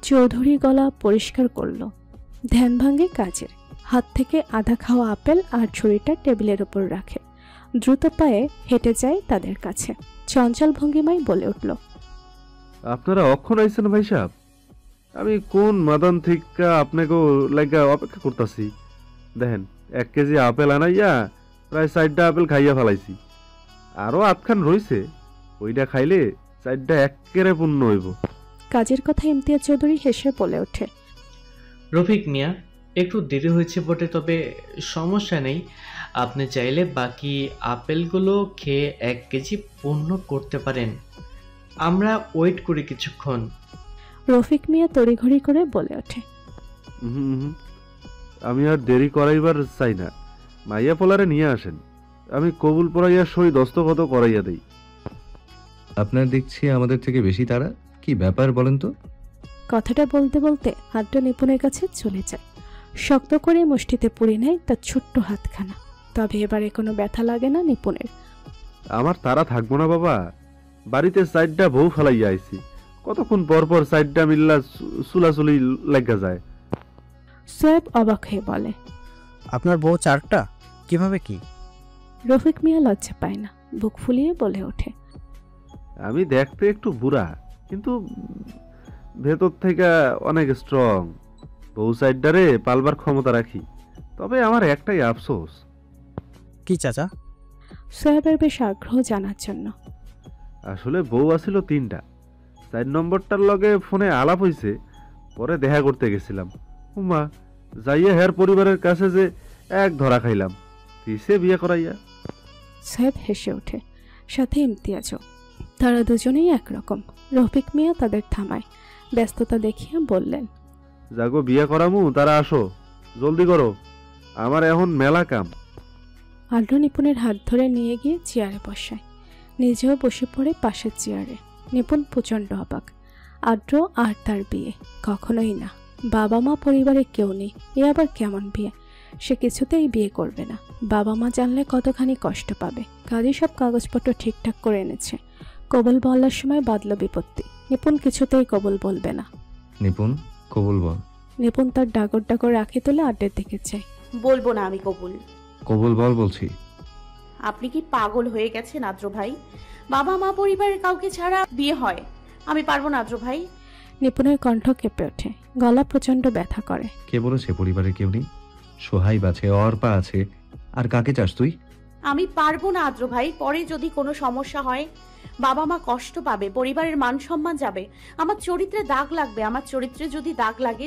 চৌধুরী গলা পরিষ্কার করল। ধ্যান ভাঙে কাজের। হাত থেকে আধা খাওয়া আপেল আর ছুরিটা টেবিলের উপর রাখে। দ্রুত পায়ে হেঁটে যায় তাদের কাছে। চঞ্চল ভঙ্গিমায় বলে উঠল, আপনারা অক্ষণ আইছেন ভাই সাহেব? আমি কোন মাদান থেকে আপনাকেও লাগা অপেক্ষা করতেছি। দেখেন 1 কেজি আপেল আনাইয়া প্রায় 4টা আপেল খাইয়া ফেলাইছি। আরো আধখান রইছে, ওইটা খাইলে 4টা একেবারে পূর্ণ হইব। কাজের কথা ইমতিয়াজ চৌধুরী হেসে বলে ওঠে, রফিক মিয়া, একটু দেরি হয়েছে বটে, তবে সমস্যা নেই। আপনি চাইলে বাকি আপেলগুলো খেয়ে 1 কেজি পূর্ণ করতে পারেন। আমরা ওয়েট করি কিছুক্ষণ। রফিক মিয়া তড়িঘড়ি করে বলে ওঠে, আমি আর দেরি করাইবার চাই না। মাইয়া পোলারে নিয়ে আসেন, আমি কবুল পড়াইয়া সই দস্তখত করাইয়া দেই। আপনার দেখছি আমাদের থেকে বেশি তারা, কি ব্যাপার বলেন তো? কথাটা বলতে বলতে হাতটা নিপুণের কাছে চলে যায়। শক্ত করে মুষ্টিতে পুড়ে নেয় তার ছোট্ট হাতখানা। তবে এবারে কোনো ব্যথা লাগে না নিপুণের। আমার তারা থাকবো না বাবা, বাড়িতে 4টা বউ ফেলাইয়া আইছি। কতক্ষণ পর পর 4টা মিল্লা চুলাচুলি লাগা যায়। সোয়েব অবাক হয়ে বলে, আপনার বউ 4টা? কিভাবে কি? রফিক মিয়া লজ্জা পায় না, বুক ফুলিয়ে বলে ওঠে, আমি দেখতে একটু বুড়া, কিন্তু ভেতর থেকে অনেক স্ট্রং। বউ 4টারে পালবার ক্ষমতা রাখি। তবে আমার একটাই আফসোস। কি চাচা? সোয়েবের বেশ আগ্রহ জানার জন্য। আসলে বউ আছিল 3টা। 4 নম্বরটার লগে ফোনে আলাপ হইছে, পরে দেখা করতে গেছিলাম। উমা, যাইয়া হের পরিবারের কাছে যে এক ধরা খাইলাম, কিসে বিয়ে করাইয়া। সোয়েব হেসে ওঠে, সাথে ইমতিয়াজও। তারা দুজনেই একরকম। রফিক মিয়া তাদের থামায়। ব্যস্ততা দেখিয়া বললেন, যাগো বিয়ে করামু, তারা আসো, জলদি করো, আমার এখন মেলা কাম। আদ্র নিপুণের হাত ধরে নিয়ে গিয়ে চেয়ারে বসায়। নিজেও বসে পড়ে পাশের চেয়ারে। নিপুণ প্রচণ্ড অবাক। আদ্র আর তার বিয়ে? কখনোই না। বাবা মা পরিবারে কেউ নেই, এ আবার কেমন বিয়ে? সে কিছুতেই বিয়ে করবে না। বাবা মা জানলে কতখানি কষ্ট পাবে। কাজী সব কাগজপত্র ঠিকঠাক করে এনেছে। কবুল বলার সময় বাদল বিপত্তি। নিপুণ কিছুতেই কবুল বলবে না। নিপুণ, কবুল বল। নিপুণ তার ডাগর ডাগর রাখি তুলে আড্ডের দিকে চায়। বলবো না আমি কবুল। কবুল বল বলছি। আপনি কি পাগল হয়ে গেছেন আদ্র ভাই? বাবা মা পরিবারের কাউকে ছাড়া বিয়ে হয়? আমি পারবো না আদ্র ভাই। নিপুণের কণ্ঠ কেঁপে ওঠে, গলা প্রচন্ড ব্যথা করে। কে বলেছে পরিবারে কেউ নেই? সোহাইব আছে, অর্পা আছে, আর কাকে চাস তুই? আমি পারবো না আদ্র ভাই। পরে যদি কোনো সমস্যা হয়, বাবা মা কষ্ট পাবে, পরিবারের মান সম্মান যাবে, আমার চরিত্রে দাগ লাগবে। আমার চরিত্রে যদি দাগ লাগে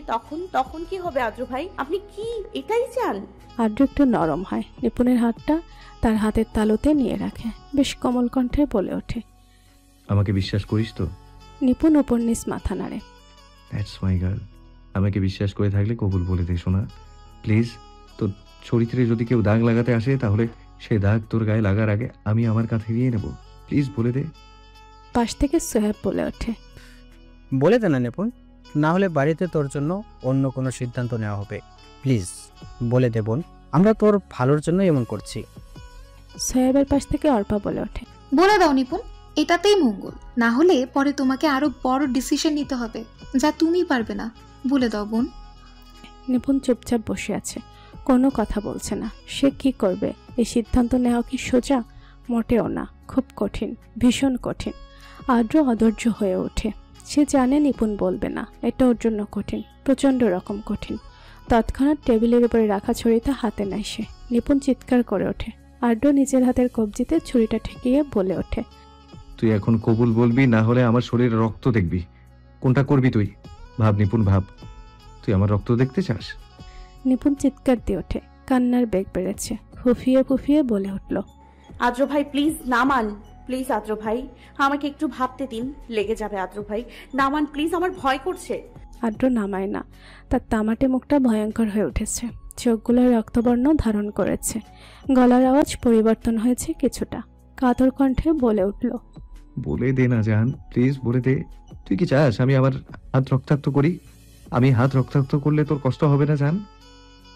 তখন কি হবে আদ্র ভাই? আপনি কি এটাই চান? আদ্র একটু নরম হয়। নিপুণের হাতটা তার হাতের তালুতে নিয়ে রাখে। বেশ কোমল কণ্ঠে বলে ওঠে, আমাকে বিশ্বাস করিস তো? নিপুণ উপর নিচ মাথা নাড়ে। That's my girl. আমাকে বিশ্বাস করে থাকলে কবুল বলে দে শোনা, প্লিজ। তোর চরিত্রে যদি কেউ দাগ লাগাতে আসে, তাহলে সেই দাগ তোর গায়ে লাগার আগে আমি আমার কাছে নিয়ে নেব। প্লিজ বলে দে। পাশ থেকে সোহেব বলে ওঠে, বলে দে না নিপুণ, না হলে বাড়িতে তোর জন্য অন্য কোনো সিদ্ধান্ত নেওয়া হবে। প্লিজ বলে দে বোন, আমরা তোর ভালোর জন্য এমন করছি। সোহেবের পাশ থেকে অর্পা বলে ওঠে, বলে দাও নিপুণ, এটাতেই মঙ্গল। না হলে পরে তোমাকে আরো বড় ডিসিশন নিতে হবে, যা তুমি পারবে না। বলে দাও বোন। নিপুণ চুপচাপ বসে আছে, কোনো কথা বলছে না। সে কি করবে? এই সিদ্ধান্ত নেওয়া কি সোজা? মোটেও না, খুব কঠিন, ভীষণ কঠিন। আদ্র অধৈর্য হয়ে ওঠে। সে জানে নিপুণ বলবে না, এটা ওর জন্য কঠিন, প্রচণ্ড রকম কঠিন। তৎক্ষণাৎ টেবিলের উপরে রাখা ছুরিটা হাতে নেয় সে। নিপুণ চিৎকার করে ওঠে। আদ্র নিজের হাতের কবজিতে ছুরিটা ঠেকিয়ে বলে ওঠে, তুই এখন কবুল বলবি, না হলে আমার শরীরে রক্ত দেখবি। কোনটা করবি তুই? ভাব নিপুণ, ভাব। তুই আমার রক্ত দেখতে চাস? নিপুণ চিৎকার দিয়ে ওঠে, কান্নার বেগ বেড়েছে। ফুফিয়ে ফুফিয়ে বলে উঠল, আদ্র ভাই প্লিজ নামান, প্লিজ আদ্র ভাই, আমাকে একটু ভাবতে দিন, লেগে যাবে আদ্র ভাই, নামান প্লিজ, আমার ভয় করছে। আদ্র নামায় না। তার তামাটে মুখটা ভয়ঙ্কর হয়ে উঠেছে, চোখগুলো রক্তবর্ণ ধারণ করেছে, গলার আওয়াজ পরিবর্তন হয়েছে কিছুটা। কাতর কণ্ঠে বলে উঠল, বলে দে না জান, প্লিজ বলে দে। তুই কি চাস আমি আমার হাত রক্তাক্ত করি? আমি হাত রক্তাক্ত করলে তোর কষ্ট হবে না জান?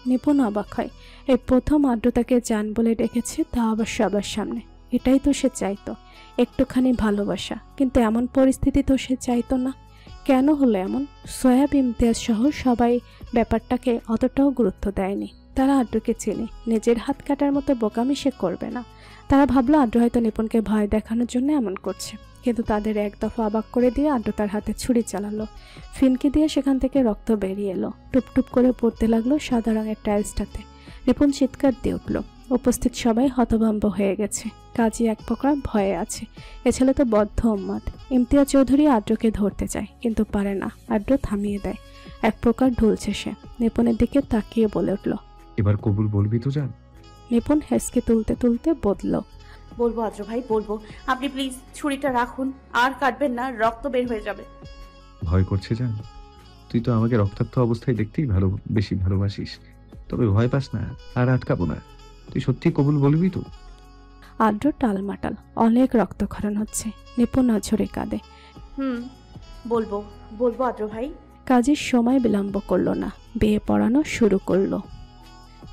নিপুণ অবাক হয়। এই প্রথম আদ্র তাকে জান বলে ডেকেছে, তা আবার সবার সামনে। এটাই তো সে চাইতো, একটুখানি ভালোবাসা। কিন্তু এমন পরিস্থিতি তো সে চাইতো না। কেন হলো এমন? সোয়াব, ইমতিয়াজ সহ সবাই ব্যাপারটাকে অতটাও গুরুত্ব দেয়নি। তারা আদ্রকে চেনে, নিজের হাত কাটার মতো বোকামি সে করবে না। তারা ভাবলো আদ্র হয়তো নিপুণকে ভয় দেখানোর জন্য এমন করছে। কিন্তু তাদের এক দফা অবাক করে দিয়ে আদ্র তার হাতে ছুরি চালালো। ফিনকি দিয়ে সেখান থেকে রক্ত বেরিয়ে এলো, টুপটুপ করে পড়তে লাগলো সাদা রঙের টাইলসটাতে। নিপুণ চিৎকার দিয়ে উঠল। উপস্থিত সবাই হতভম্ব হয়ে গেছে। কাজী এক প্রকার ভয়ে আছে। এ ছেলে তো বদ্ধ উন্মাদ। ইমতিয়াজ চৌধুরী আদ্রকে ধরতে চায়, কিন্তু পারে না। আদ্র থামিয়ে দেয়। এক প্রকার ঢুলছে সে। নিপুণের দিকে তাকিয়ে বলে উঠল, এবার কবুল বলবি তো জান? নিপুণ হেসকে তুলতে তুলতে বলল, বলবো আদ্র ভাই, বলবো। আপনি প্লিজ ছুরিটা রাখুন, আর কাটবেন না, রক্ত বের হয়ে যাবে। ভয় করছে জান? তুই তো আমাকে রক্তাক্ত অবস্থায় দেখতেই বেশি ভালোবাসিস। তবে ভয় পাস না, আর আটকাবো না। তুই সত্যি কবুল বলবি তো? আদ্র টালমাটাল, অনেক রক্তক্ষরণ হচ্ছে। নিপুণ অঝরে কাঁদে। বলবো, বলবো আদ্র ভাই। কাজের সময় বিলম্ব করলো না, বিয়ে পড়ানো শুরু করলো।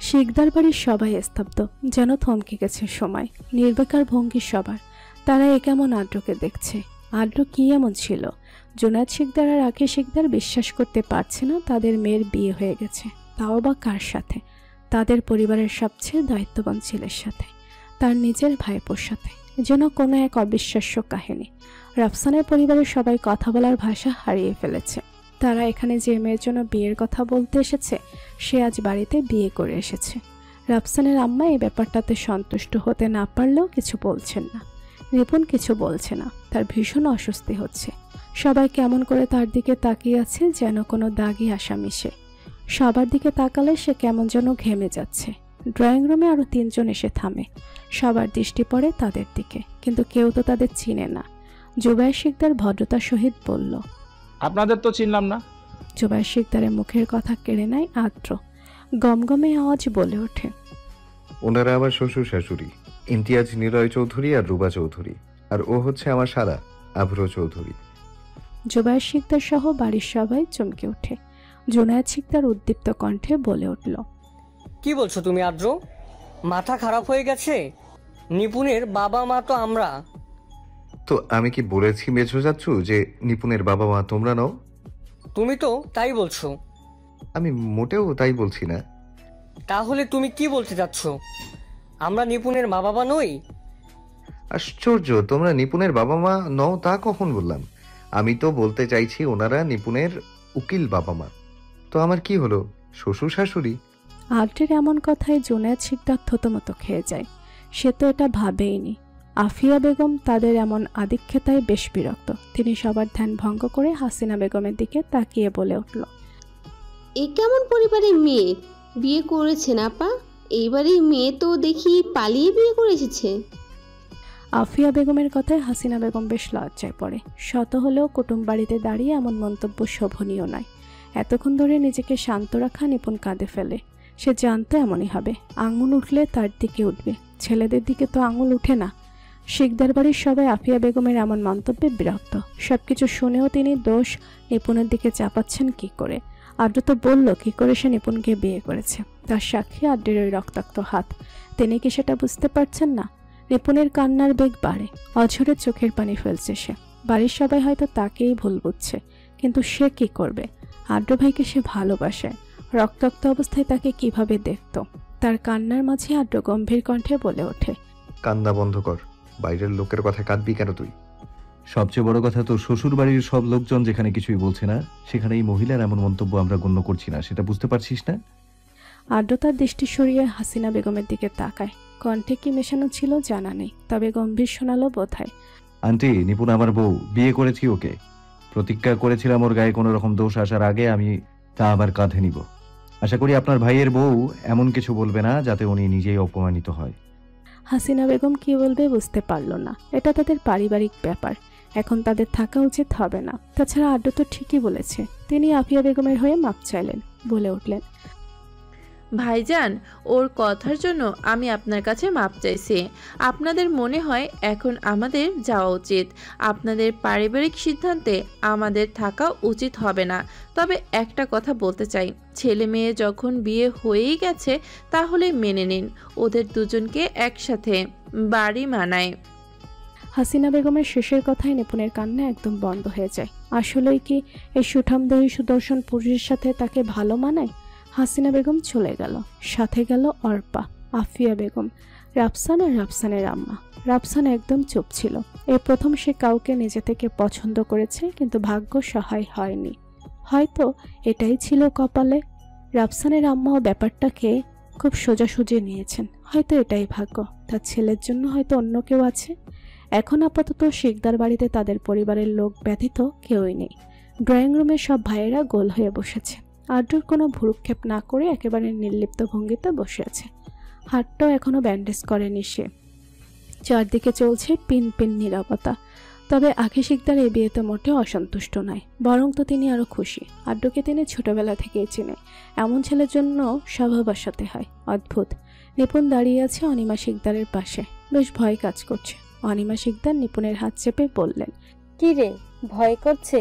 শিকদার বাড়ির সবাই স্তব্ধ, যেন থমকে গেছে সময়। নির্বিকার ভঙ্গি সবার। তারা এ কেমন আদ্রকে দেখছে। আদ্র কি এমন ছিল? জুনায়েদ শিকদার আর আকি শিকদার বিশ্বাস করতে পারছে না তাদের মেয়ের বিয়ে হয়ে গেছে, তাও বা কার সাথে? তাদের পরিবারের সবচেয়ে দায়িত্ববান ছেলের সাথে, তার নিজের ভাইপোর সাথে। যেন কোনো এক অবিশ্বাস্য কাহিনী। রাফসানের পরিবারের সবাই কথা বলার ভাষা হারিয়ে ফেলেছে। তারা এখানে যে মেয়ের জন্য বিয়ের কথা বলতে এসেছে, সে আজ বাড়িতে বিয়ে করে এসেছে। রাফসানের আম্মা এই ব্যাপারটাতে সন্তুষ্ট হতে না পারলেও কিছু বলছেন না। নিপুণ কিছু বলছে না, তার ভীষণ অস্বস্তি হচ্ছে। সবাই কেমন করে তার দিকে তাকিয়ে আছে, যেন কোনো দাগি আসামি সে। সবার দিকে তাকালে সে কেমন যেন ঘেমে যাচ্ছে। ড্রয়িং রুমে আরো 3 জন এসে থামে। সবার দৃষ্টি পড়ে তাদের দিকে, কিন্তু কেউ তো তাদের চিনে না। জুবায়ের শিকদার ভদ্রতার সহিত বলল, আপনাদের তো চিনলাম না। জুবায়ের শিকদারের মুখের কথা কেড়ে নেয় আদ্র। গমগমে আওয়াজ বলে ওঠে, ওনারা আমার শ্বশুর শাশুড়ি, ইমতিয়াজ নিলয় চৌধুরী আর রুবা চৌধুরী। আর ও হচ্ছে আমার সারা, আভ্র চৌধুরী। জুবায়ের শিকদার সহ বাড়ির সবাই চমকে ওঠে। জুনায়েদ শিকদার উদ্দীপ্ত কণ্ঠে বলে উঠল, কি বলছো তুমি আদ্র? মাথা খারাপ হয়ে গেছে? নিপুণের বাবা মা তো আমরা। তো আমি কি বলেছি মেঝো যাচ্ছু যে নিপুণের বাবা মা তোমরা নও? তুমি তো তাই বলছো। আমি মোটেও তাই বলছি না। তাহলে তুমি কি বলতে চাচ্ছ? আমরা নিপুণের মা বাবা নই? আশ্চর্য, তোমরা নিপুণের বাবা মা নও তা কখন বললাম? আমি তো বলতে চাইছি ওনারা নিপুণের উকিল বাবা মা। তো আমার কি হলো, শ্বশুর শাশুড়ি? আদ্রের এমন কথায় জুনায়েদ শিকদার থতমত খেয়ে যায়। সে তো এটা ভাবেইনি। আফিয়া বেগম তাদের এমন আদিক্ষেতায় বেশ বিরক্ত। তিনি সবার ধ্যান ভঙ্গ করে হাসিনা বেগমের দিকে তাকিয়ে বলে উঠল, এ কেমন পরিবারের মেয়ে বিয়ে করেছেন আপা? এইবারই মেয়ে তো দেখি পালিয়ে বিয়ে করে এসেছে। আফিয়া বেগমের কথায় হাসিনা বেগম বেশ লজ্জায় পড়ে। শত হলেও কুটুম বাড়িতে দাঁড়িয়ে এমন মন্তব্য শোভনীয় নয়। এতক্ষণ ধরে নিজেকে শান্ত রাখা নিপুণ কাঁদে ফেলে। সে জানতো এমনই হবে, আঙুল উঠলে তার দিকে উঠবে, ছেলেদের দিকে তো আঙুল উঠে না। শিকদার বাড়ির সবাই আফিয়া বেগমের এমন মন্তব্যে বিরক্ত। সবকিছু শুনেও তিনি দোষ নিপুণের দিকে চাপাচ্ছেন কি করে? আদ্র তো বলল কি করে সে নিপুণকে বিয়ে করেছে, তার সাক্ষী আদ্রের ওই রক্তাক্ত হাত। তিনি কি সেটা বুঝতে পারছেন না? নিপুণের কান্নার বেগ বাড়ে, অঝরে চোখের পানি ফেলছে সে। বাড়ির সবাই হয়তো তাকেই ভুল বুঝছে, কিন্তু সে কি করবে? আদ্র ভাইকে সে ভালোবাসে, রক্তাক্ত অবস্থায় তাকে কিভাবে দেখত? তার কান্নার মাঝে আদ্র গম্ভীর কণ্ঠে বলে ওঠে, কান্না বন্ধ কর। বাইরের লোকের কথা কাঁদবি কেন তুই? সবচেয়ে বড় কথা, তোর শ্বশুর বাড়ির সব লোকজন যেখানে কিছুই বলছে না, সেখানে এই মহিলার এমন মন্তব্য আমরা গণ্য করছি না, সেটা বুঝতে পারছিস না? আদ্র তার দৃষ্টি সরিয়ে হাসিনা বেগমের দিকে তাকায়। কণ্ঠে কি মেশানো ছিল জানা নেই, তবে গম্ভীর শোনালো বোধহয়। আন্টি, নিপুণ আমার বউ, বিয়ে করেছি ওকে। প্রতিজ্ঞা করেছিলাম ওর গায়ে কোনো রকম দোষ আসার আগে আমি তা আবার কাঁধে নিব। আশা করি আপনার ভাইয়ের বউ এমন কিছু বলবে না যাতে উনি নিজেই অপমানিত হয়। হাসিনা বেগম কি বলবে বুঝতে পারল না। এটা তাদের পারিবারিক ব্যাপার, এখন তাদের থাকা উচিত হবে না। তাছাড়া আদ্র তো ঠিকই বলেছে। তিনি আফিয়া বেগমের হয়ে মাপ চাইলেন, বলে উঠলেন, ভাইজান, ওর কথার জন্য আমি আপনার কাছে মাপ চাইছি। আপনাদের মনে হয় এখন আমাদের যাওয়া উচিত? আপনাদের পারিবারিক সিদ্ধান্তে আমাদের থাকা উচিত হবে না। তবে একটা কথা বলতে চাই, ছেলে মেয়ে যখন বিয়ে হয়েই গেছে তাহলে মেনে নিন, ওদের দুজনকে একসাথে বাড়ি মানায়। হাসিনা বেগমের শেষের কথায় নিপুণের কান্না একদম বন্ধ হয়ে যায়। আসলেই কি এই সুঠামদেহী সুদর্শন পুরুষের সাথে তাকে ভালো মানায়? হাসিনা বেগম চলে গেল, সাথে গেল অর্পা, আফিয়া বেগম, রাফসান আর রাফসানের আম্মা। রাফসান একদম চুপ ছিল। এই প্রথম সে কাউকে নিজে থেকে পছন্দ করেছে, কিন্তু ভাগ্য সহায় হয়নি। হয়তো এটাই ছিল কপালে। রাফসানের আম্মাও ব্যাপারটাকে খুব সোজাসুজি নিয়েছেন। হয়তো এটাই ভাগ্য, তার ছেলের জন্য হয়তো অন্য কেউ আছে। এখন আপাতত শিকদার বাড়িতে তাদের পরিবারের লোক ব্যতীত কেউই নেই। ড্রয়িং রুমে সব ভাইয়েরা গোল হয়ে বসেছে। আদ্রর কোনো ভ্রুক্ষেপ না করে একেবারে নির্লিপ্ত ভঙ্গিতে বসে আছে। হাতটাও এখনো ব্যান্ডেজ করেনি সে। চারদিকে চলছে পিন পিন নীরবতা। তবে আখি শিকদার এই বিয়েতে মোটেও অসন্তুষ্ট নয়, বরং তো তিনি আরো খুশি। আদ্রকে তিনি ছোটবেলা থেকেই চেনে। এমন ছেলের জন্য স্বভাব আসাতে হয়। অদ্ভুত। নিপুণ দাঁড়িয়ে আছে অনিমা শিকদারের পাশে, বেশ ভয় কাজ করছে। অনিমা শিকদার নিপুণের হাত চেপে বললেন, কি রে, ভয় করছে?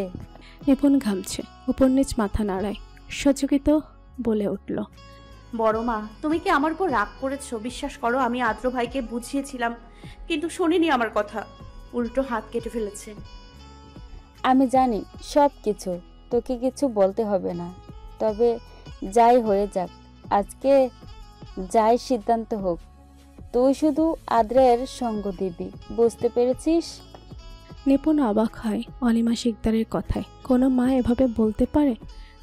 নিপুণ ঘামছে, উপর নিচ মাথা নাড়ায়, সচকিত বলে উঠল, বড় মা, তুমি কি আমার উপর রাগ করেছো? বিশ্বাস করো, আমি আদ্র ভাইকে বুঝিয়েছিলাম, কিন্তু শোনেনি আমার কথা, উল্টো হাত কেটে ফেলেছে। আমি জানি সব কিছু, তোকে কিছু বলতে হবে না। তবে যাই হয়ে যাক, আজকে যাই সিদ্ধান্ত হোক, তুই শুধু আদ্রের সঙ্গ দিবি, বুঝতে পেরেছিস? নিপুণ অবাক হয় অনিমা শিকদারের কথায়। কোনো মা এভাবে বলতে পারে?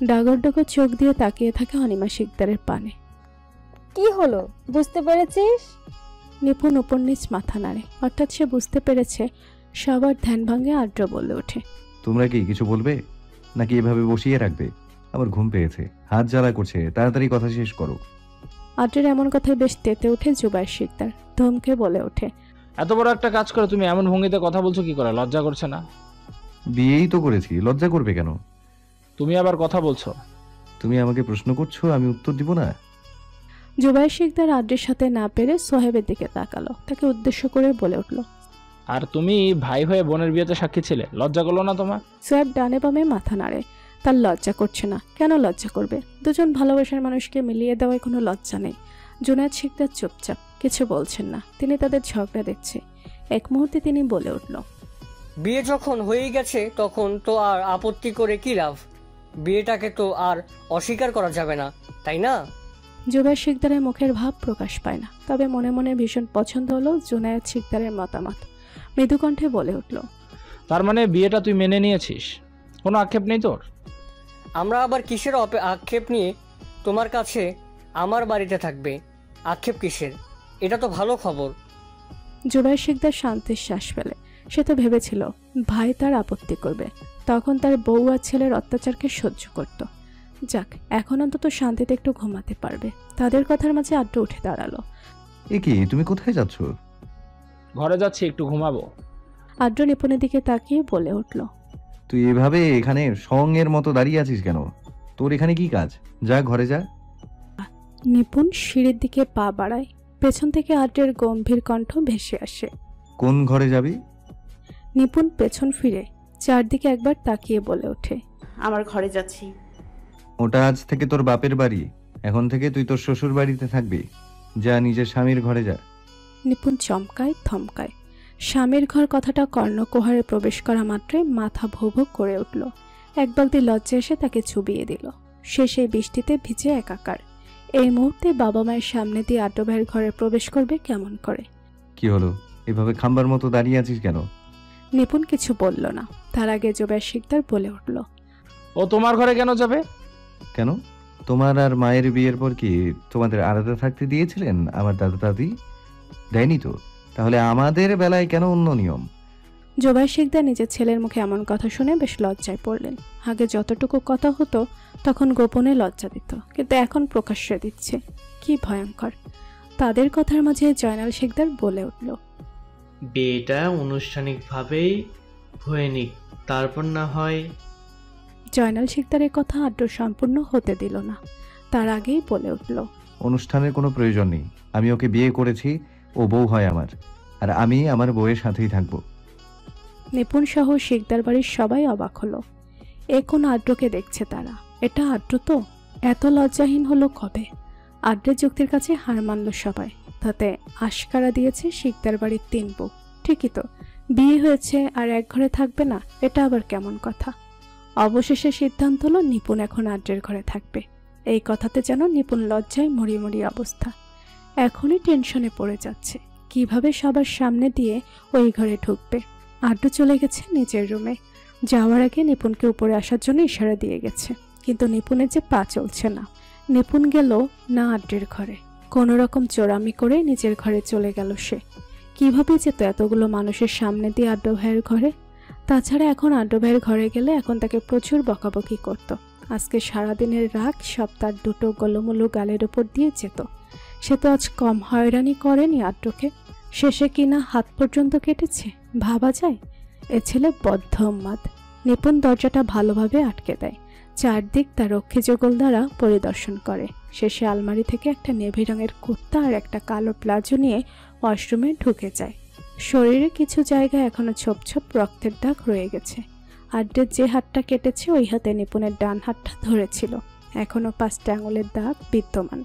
ডাগর ডাগর চোখ দিয়ে তাকিয়ে থাকে অনিমা শিকদারের পানে। কি হলো, বুঝতে পেরেছিস? নিপুণ উপর নিচ মাথা নাড়ে। অর্থাৎ সে বুঝতে পেরেছে। সবার ধ্যান ভাঙে আদ্র বলে ওঠে, তোমরা কি কিছু বলবে নাকি এভাবে বসিয়ে রাখবে? আমার ঘুম পেয়েছে, হাত জ্বালা করছে, তাড়াতাড়ি কথা শেষ করো। আদ্রের এমন কথায় বেশ তেতে ওঠে জুবাইর শিকদার। ধমকে বলে ওঠে, এত বড় একটা কাজ করে তুমি এমন ভঙ্গিতে কথা বলছো কি করে? লজ্জা করছে না? বিয়েই তো করেছি, লজ্জা করবে কেন? তুমি আবার কথা বলছো? তুমি আমাকে প্রশ্ন করছো, আমি উত্তর দিব না? জুবাইর শিকদার আদ্রের সাথে না পেরে সোহেবের দিকে তাকালো, তাকে উদ্দেশ্য করে বলে উঠল, আর তুমি ভাই হয়ে বোনের বিয়েতে সাক্ষী ছিলে, লজ্জা করলো না তোমার? সোহেব ডানে বামে মাথা নাড়ে। তার লজ্জা করছে না। কেন লজ্জা করবে? দুজন ভালোবাসার মানুষকে মিলিয়ে দেওয়ায় কোনো লজ্জা নেই। জুনায়েদ শিকদার চুপচাপ, কিছু বলছেন না। তিনি তাদের ঝগড়া দেখছে। এক মুহূর্তে তিনি বলে উঠল, বিয়ে যখন হয়েই গেছে তখন তো আর আপত্তি করে কি লাভ? বিয়েটাকে তো আর অস্বীকার করা যাবে না, তাই না? জুবাইর শিকদারের মুখের ভাব প্রকাশ পায় না, তবে মনে মনে ভীষণ পছন্দ হলো জুনায়েদ শিকদারের মতামত। মৃদু কণ্ঠে বলে উঠল, তার মানে বিয়েটা তুই মেনে নিয়েছিস, কোনো আক্ষেপ নেই তোর? আমরা আবার কিসের আক্ষেপ নিয়ে তোমার কাছে আমার বাড়িতে থাকবে? আক্ষেপ কিসের? এটা তো ভালো খবর। জুবাইর শিকদার শান্তির শ্বাস ফেলে। সে তো ভেবেছিল ভাই তার আপত্তি করবে, তখন তার বউ আর ছেলের অত্যাচারকে সহ্য করত। যাক, এখন অন্তত শান্তিতে একটু ঘুমাতে পারবে। তাদের কথার মাঝে আদ্র উঠে দাঁড়ালো। এ কি, তুমি কোথায় যাচ্ছ? ঘরে যাচ্ছি, একটু ঘুমাবো। আদ্র নিপুণের দিকে তাকিয়ে বলে উঠল, তুই এভাবে এখানে সঙ্গের মতো দাঁড়িয়ে আছিস কেন? তোর এখানে কি কাজ? যা ঘরে যা। নিপুণ সিঁড়ির দিকে পা বাড়ায়। পেছন থেকে আদ্রের গম্ভীর কণ্ঠ ভেসে আসে, কোন ঘরে যাবি? নিপুণ পেছন ফিরে চারদিকে একবার তাকিয়ে বলে ওঠে, আমার ঘরে যাচ্ছি। ওটা আজ থেকে তোর বাপের বাড়ি, এখন থেকে তুই তোর শ্বশুর বাড়িতে থাকবি। যা নিজের স্বামীর ঘরে যা। নিপুণ চমকায় থমকায়। স্বামীর ঘর কথাটা কর্ণকুহরে প্রবেশ করা মাত্রই মাথা ভো ভো করে উঠল। এক বালতি লজ্জা এসে তাকে চুবিয়ে দিল। সে সেই বৃষ্টিতে ভিজে একাকার। এই মুহূর্তে বাবা মায়ের সামনে দিয়ে আদ্র ভাইয়ের ঘরে প্রবেশ করবে কেমন করে? কি হলো, এভাবে খাম্বার মতো দাঁড়িয়ে আছিস কেন? নিপুণ কিছু বলল না। তার আগে জুবাইর শিকদার বলে উঠল, ও তোমার ঘরে কেন যাবে? কেন, তোমার আর মায়ের বিয়ের পর কি তোমাদের আলাদা থাকতে দিয়েছিলেন আমার দাদা দাদি? দেয়নি তো, তাহলে আমাদের বেলায় কেন অন্য নিয়ম? জুবাইর শিকদার নিজের ছেলের মুখে এমন কথা শুনে বেশ লজ্জায় পড়লেন। আগে যতটুকু কথা হতো তখন গোপনে লজ্জা দিত, কিন্তু এখন প্রকাশ্যে দিচ্ছে। কি ভয়ঙ্কর! তাদের কথার মাঝে জয়নাল শিকদার বলে উঠল, বিয়েটা আনুষ্ঠানিকভাবেই হয়ে নিক, তারপর না হয়। জয়নাল শিকদারের কথা আদ্র সম্পূর্ণ হতে দিল না। তার আগেই বলে উঠল, অনুষ্ঠানের কোনো প্রয়োজন নেই। আমি ওকে বিয়ে করেছি, ও বউ হয় আমার, আর আমি আমার বউয়ের সাথেই থাকবো। নিপুণ সহ শিকদার বাড়ির সবাই অবাক হলো। এ কোন আদ্রকে দেখছে তারা? এটা আদ্র তো? এত লজ্জাহীন হলো কবে? আদ্রের যুক্তির কাছে হার মানল সবাই। তাতে আশকারা দিয়েছে শিকদার বাড়ির 3 বউ। ঠিকই তো, বিয়ে হয়েছে আর এক ঘরে থাকবে না, এটা আবার কেমন কথা? অবশেষে সিদ্ধান্ত হলো নিপুণ এখন আদ্রের ঘরে থাকবে। এই কথাতে যেন নিপুণ লজ্জায় মরিয়ে মরিয়ে অবস্থা। এখনই টেনশনে পড়ে যাচ্ছে, কিভাবে সবার সামনে দিয়ে ওই ঘরে ঢুকবে। আদ্র চলে গেছে নিজের রুমে। যাওয়ার আগে নিপুণকে উপরে আসার জন্য ইশারা দিয়ে গেছে, কিন্তু নিপুণের যে পা চলছে না। নিপুণ গেল না আদ্রের ঘরে, কোনো রকম চোরামি করে নিজের ঘরে চলে গেল সে। কিভাবে যেত এতগুলো মানুষের সামনে দিয়ে আদ্র ভাইয়ের ঘরে? তাছাড়া এখন আদ্র ভাইয়ের ঘরে গেলে এখন তাকে প্রচুর বকাবকি করত। আজকে সারাদিনের রাগ সব তার দুটো গোলমুলো গালের ওপর দিয়ে যেত। সে তো আজ কম হয়রানি করেনি আদ্রকে। শেষে কিনা হাত পর্যন্ত কেটেছে। ভাবা যায়? এ ছেলে বদ্ধ উন্মাদ। নিপুণ দরজাটা ভালোভাবে আটকে দেয়। চারদিক তার রক্ষী যুগল দ্বারা পরিদর্শন করে। শেষে আলমারি থেকে একটা নেভি রঙের কুর্তা আর একটা কালো প্লাজো নিয়ে ওয়াশরুমে ঢুকে যায়। শরীরে কিছু জায়গায় এখনো ছোপ ছোপ রক্তের দাগ রয়ে গেছে। আদ্রের যে হাতটা কেটেছে ওই হাতে নিপুণের ডান হাতটা ধরেছিল। এখনো 5টা আঙুলের দাগ বিদ্যমান।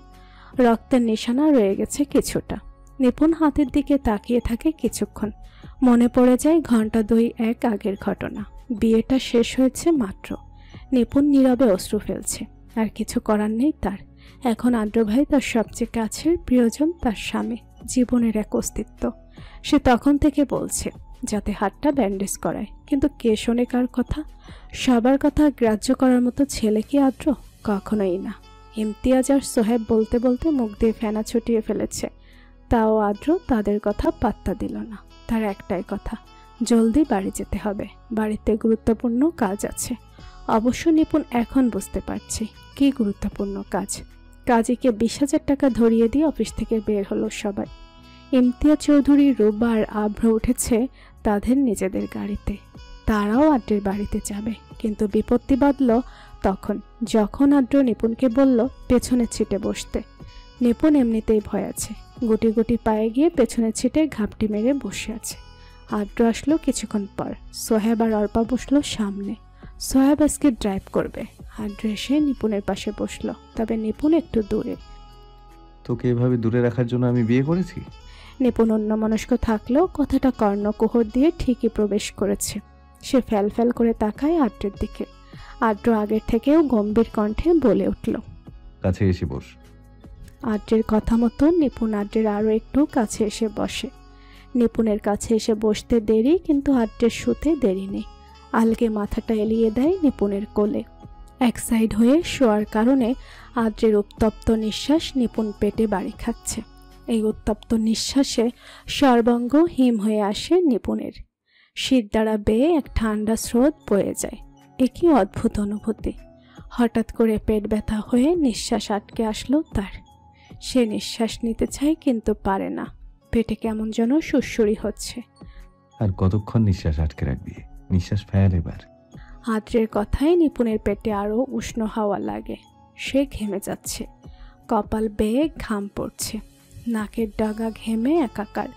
রক্তের নিশানা রয়ে গেছে কিছুটা। নিপুণ হাতের দিকে তাকিয়ে থাকে কিছুক্ষণ। মনে পড়ে যায় ঘন্টা 2-1 আগের ঘটনা। বিয়েটা শেষ হয়েছে মাত্র। নিপুণ নীরবে অশ্রু ফেলছে। আর কিছু করার নেই তার। এখন আদ্র ভাই তার সবচেয়ে কাছের প্রিয়জন, তার স্বামী, জীবনের এক অস্তিত্ব। সে তখন থেকে বলছে যাতে হাতটা ব্যান্ডেজ করায়, কিন্তু কে শোনে কার কথা? সবার কথা গ্রাহ্য করার মতো ছেলে কি আদ্র? কখনোই না। ইমতিয়াজ আর সোহেব বলতে বলতে মুখ দিয়ে ফেনা ছুটিয়ে ফেলেছে, তাও আদ্র তাদের কথা পাত্তা দিল না। তার একটাই কথা, জলদি বাড়ি যেতে হবে, বাড়িতে গুরুত্বপূর্ণ কাজ আছে। অবশ্য নিপুণ এখন বুঝতে পারছে কি গুরুত্বপূর্ণ কাজ। কাজীকে 20,000 টাকা ধরিয়ে দিয়ে অফিস থেকে বের হলো সবাই। ইমতিয়াজ চৌধুরী, রুবা আর আভ্র উঠেছে তাদের নিজেদের গাড়িতে। তারাও আদ্রের বাড়িতে যাবে, কিন্তু বিপত্তি বাঁধল তখন, যখন আদ্র নিপুণকে বলল পেছনের সিটে বসতে। নিপুণ এমনিতেই ভয় আছে। গুটি গুটি পায়ে গিয়ে পেছনের সিটে ঘাপটি মেরে বসে আছে। আদ্র আসলো কিছুক্ষণ পর। সোহেব আর অর্পা বসলো সামনে। সোহেব আজকে ড্রাইভ করবে। আদ্র এসে নিপুণের পাশে বসলো, তবে নিপুণ একটু দূরে। তোকে এভাবে দূরে রাখার জন্য আমি বিয়ে করেছি? নিপুণ অন্যমনস্ক থাকলেও কথাটা কর্ণকুহর দিয়ে ঠিকই প্রবেশ করেছে। সে ফ্যাল ফ্যাল করে তাকায় আদ্রের দিকে। আদ্র আগের থেকেও গম্ভীর কণ্ঠে বলে উঠল, কাছে এসে বস। আদ্রের কথা মতো নিপুণ আদ্রের আরও একটু কাছে এসে বসে। নিপুণের কাছে এসে বসতে দেরি, কিন্তু আদ্রের শুতে দেরি নেই। আলগে মাথাটা এলিয়ে দেয় নিপুণের কোলে। এক সাইড হয়ে শোয়ার কারণে আদ্রের উত্তপ্ত নিঃশ্বাস নিপুণ পেটে বাড়ি খাচ্ছে। এই উত্তপ্ত নিঃশ্বাসে সর্বাঙ্গ হিম হয়ে আসে নিপুণের। শীত দ্বারা বেয়ে এক ঠান্ডা স্রোত বয়ে যায়। এ কি অদ্ভুত অনুভূতি! হঠাৎ করে পেট ব্যথা হয়ে নিঃশ্বাস আটকে আসলো তার। সে নিঃশ্বাস নিতে চায়, কিন্তু পারে না। পেটে কেমন যেন সুড়সুড়ি হচ্ছে। আর কতক্ষণ নিঃশ্বাস আটকে রাখবি? নিঃশ্বাস ফেল এবার। আদ্রের কথায় নিপুণের পেটে আরো উষ্ণ হাওয়া লাগে। সে ঘেমে যাচ্ছে। কপাল বেয়ে ঘাম পড়ছে। নাকের ডগা ঘেমে একাকার।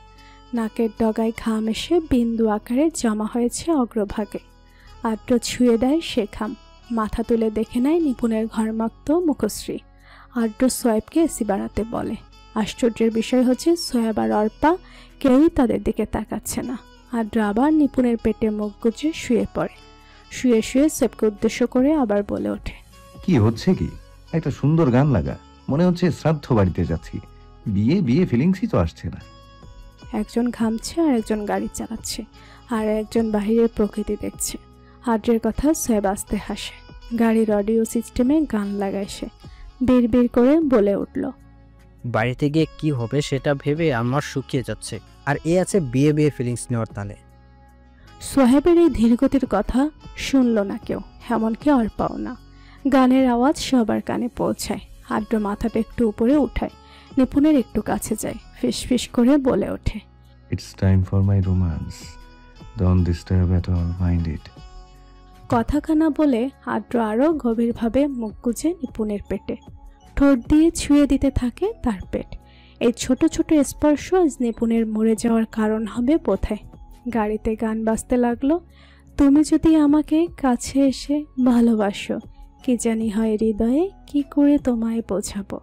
নাকের ডগায় ঘাম এসে বিন্দু আকারে জমা হয়েছে অগ্রভাগে। আদ্র ছুঁয়ে দেয় সে ঘাম। মাথা তুলে দেখে নেয় নিপুণের ঘরমাক্ত মুখশ্রী। আদ্র সোয়েবকে এসি বাড়াতে বলে। আশ্চর্যের বিষয় হচ্ছে সোহেব আর অর্পা কেউই তাদের দিকে তাকাচ্ছে না। আদ্র আবার নিপুণের পেটে মুখ গুজে শুয়ে পড়ে। শুয়ে শুয়ে সোহেবকে উদ্দেশ্য করে আবার বলে ওঠে, কি হচ্ছে কি? একটা সুন্দর গান লাগা, মনে হচ্ছে শ্রাদ্ধ বাড়িতে যাচ্ছি। বিয়ে বিয়ে ফিলিংসই তো আসছে না। একজন ঘামছে আর একজন গাড়ি চালাচ্ছে, আর একজন বাহিরের প্রকৃতি দেখছে। আদ্রের কথা সোহেব আস্তে হাসে। গাড়ির অডিও সিস্টেমে গান লাগায় সে। বের বের করে বলে উঠল, বাড়িতে গিয়ে কি হবে সেটা ভেবে আমার শুকিয়ে যাচ্ছে, আর এ আছে বিয়ে বিয়ে ফিলিংস নেওয়ার তালে। সোহেবের এই ধীরগতির কথা শুনল না কেউ, এমনকি অর্পাও না। গানের আওয়াজ সবার কানে পৌঁছায়। আদ্র মাথাটা একটু উপরে উঠায়, নিপুণের একটু কাছে যায়, ফিস ফিস করে বলে ওঠে, it's time for my romance, don't disturb at all, mind it. কথাখানা বলে আদ্র আরও গভীরভাবে মুখ গুজে নিপুণের পেটে ঠোঁট দিয়ে ছুঁয়ে দিতে থাকে তার পেট। এই ছোট ছোট স্পর্শ আজ নিপুণের মরে যাওয়ার কারণ হবে বোধহয়। গাড়িতে গান বাজতে লাগলো, তুমি যদি আমাকে কাছে এসে ভালোবাসো, কি জানি হয় হৃদয়ে, কি করে তোমায় বোঝাবো।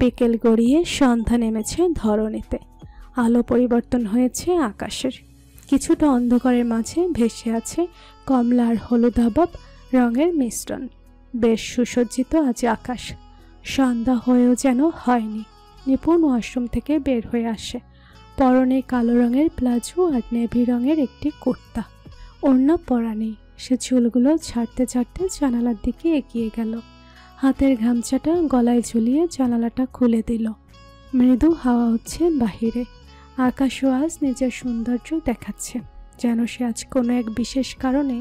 বিকেল গড়িয়ে সন্ধ্যা নেমেছে ধরণীতে। আলো পরিবর্তন হয়েছে আকাশের। কিছুটা অন্ধকারের মাঝে ভেসে আছে কমলা আর হলুদাভ রঙের মিশ্রণ। বেশ সুসজ্জিত আজ আকাশ। সন্ধ্যা হয়েও যেন হয়নি। নিপুণ ওয়াশরুম থেকে বের হয়ে আসে। পরনে কালো রঙের প্লাজো আর নেভি রঙের একটি কুর্তা। ওড়না পরা নেই। সে চুলগুলো ছাড়তে ছাড়তে জানালার দিকে এগিয়ে গেল। হাতের গামছাটা গলায় ঝুলিয়ে জানালাটা খুলে দিল। মৃদু হাওয়া হচ্ছে বাহিরে। আকাশও আজ নিজের সৌন্দর্য দেখাচ্ছে, যেন সে আজ কোনো এক বিশেষ কারণে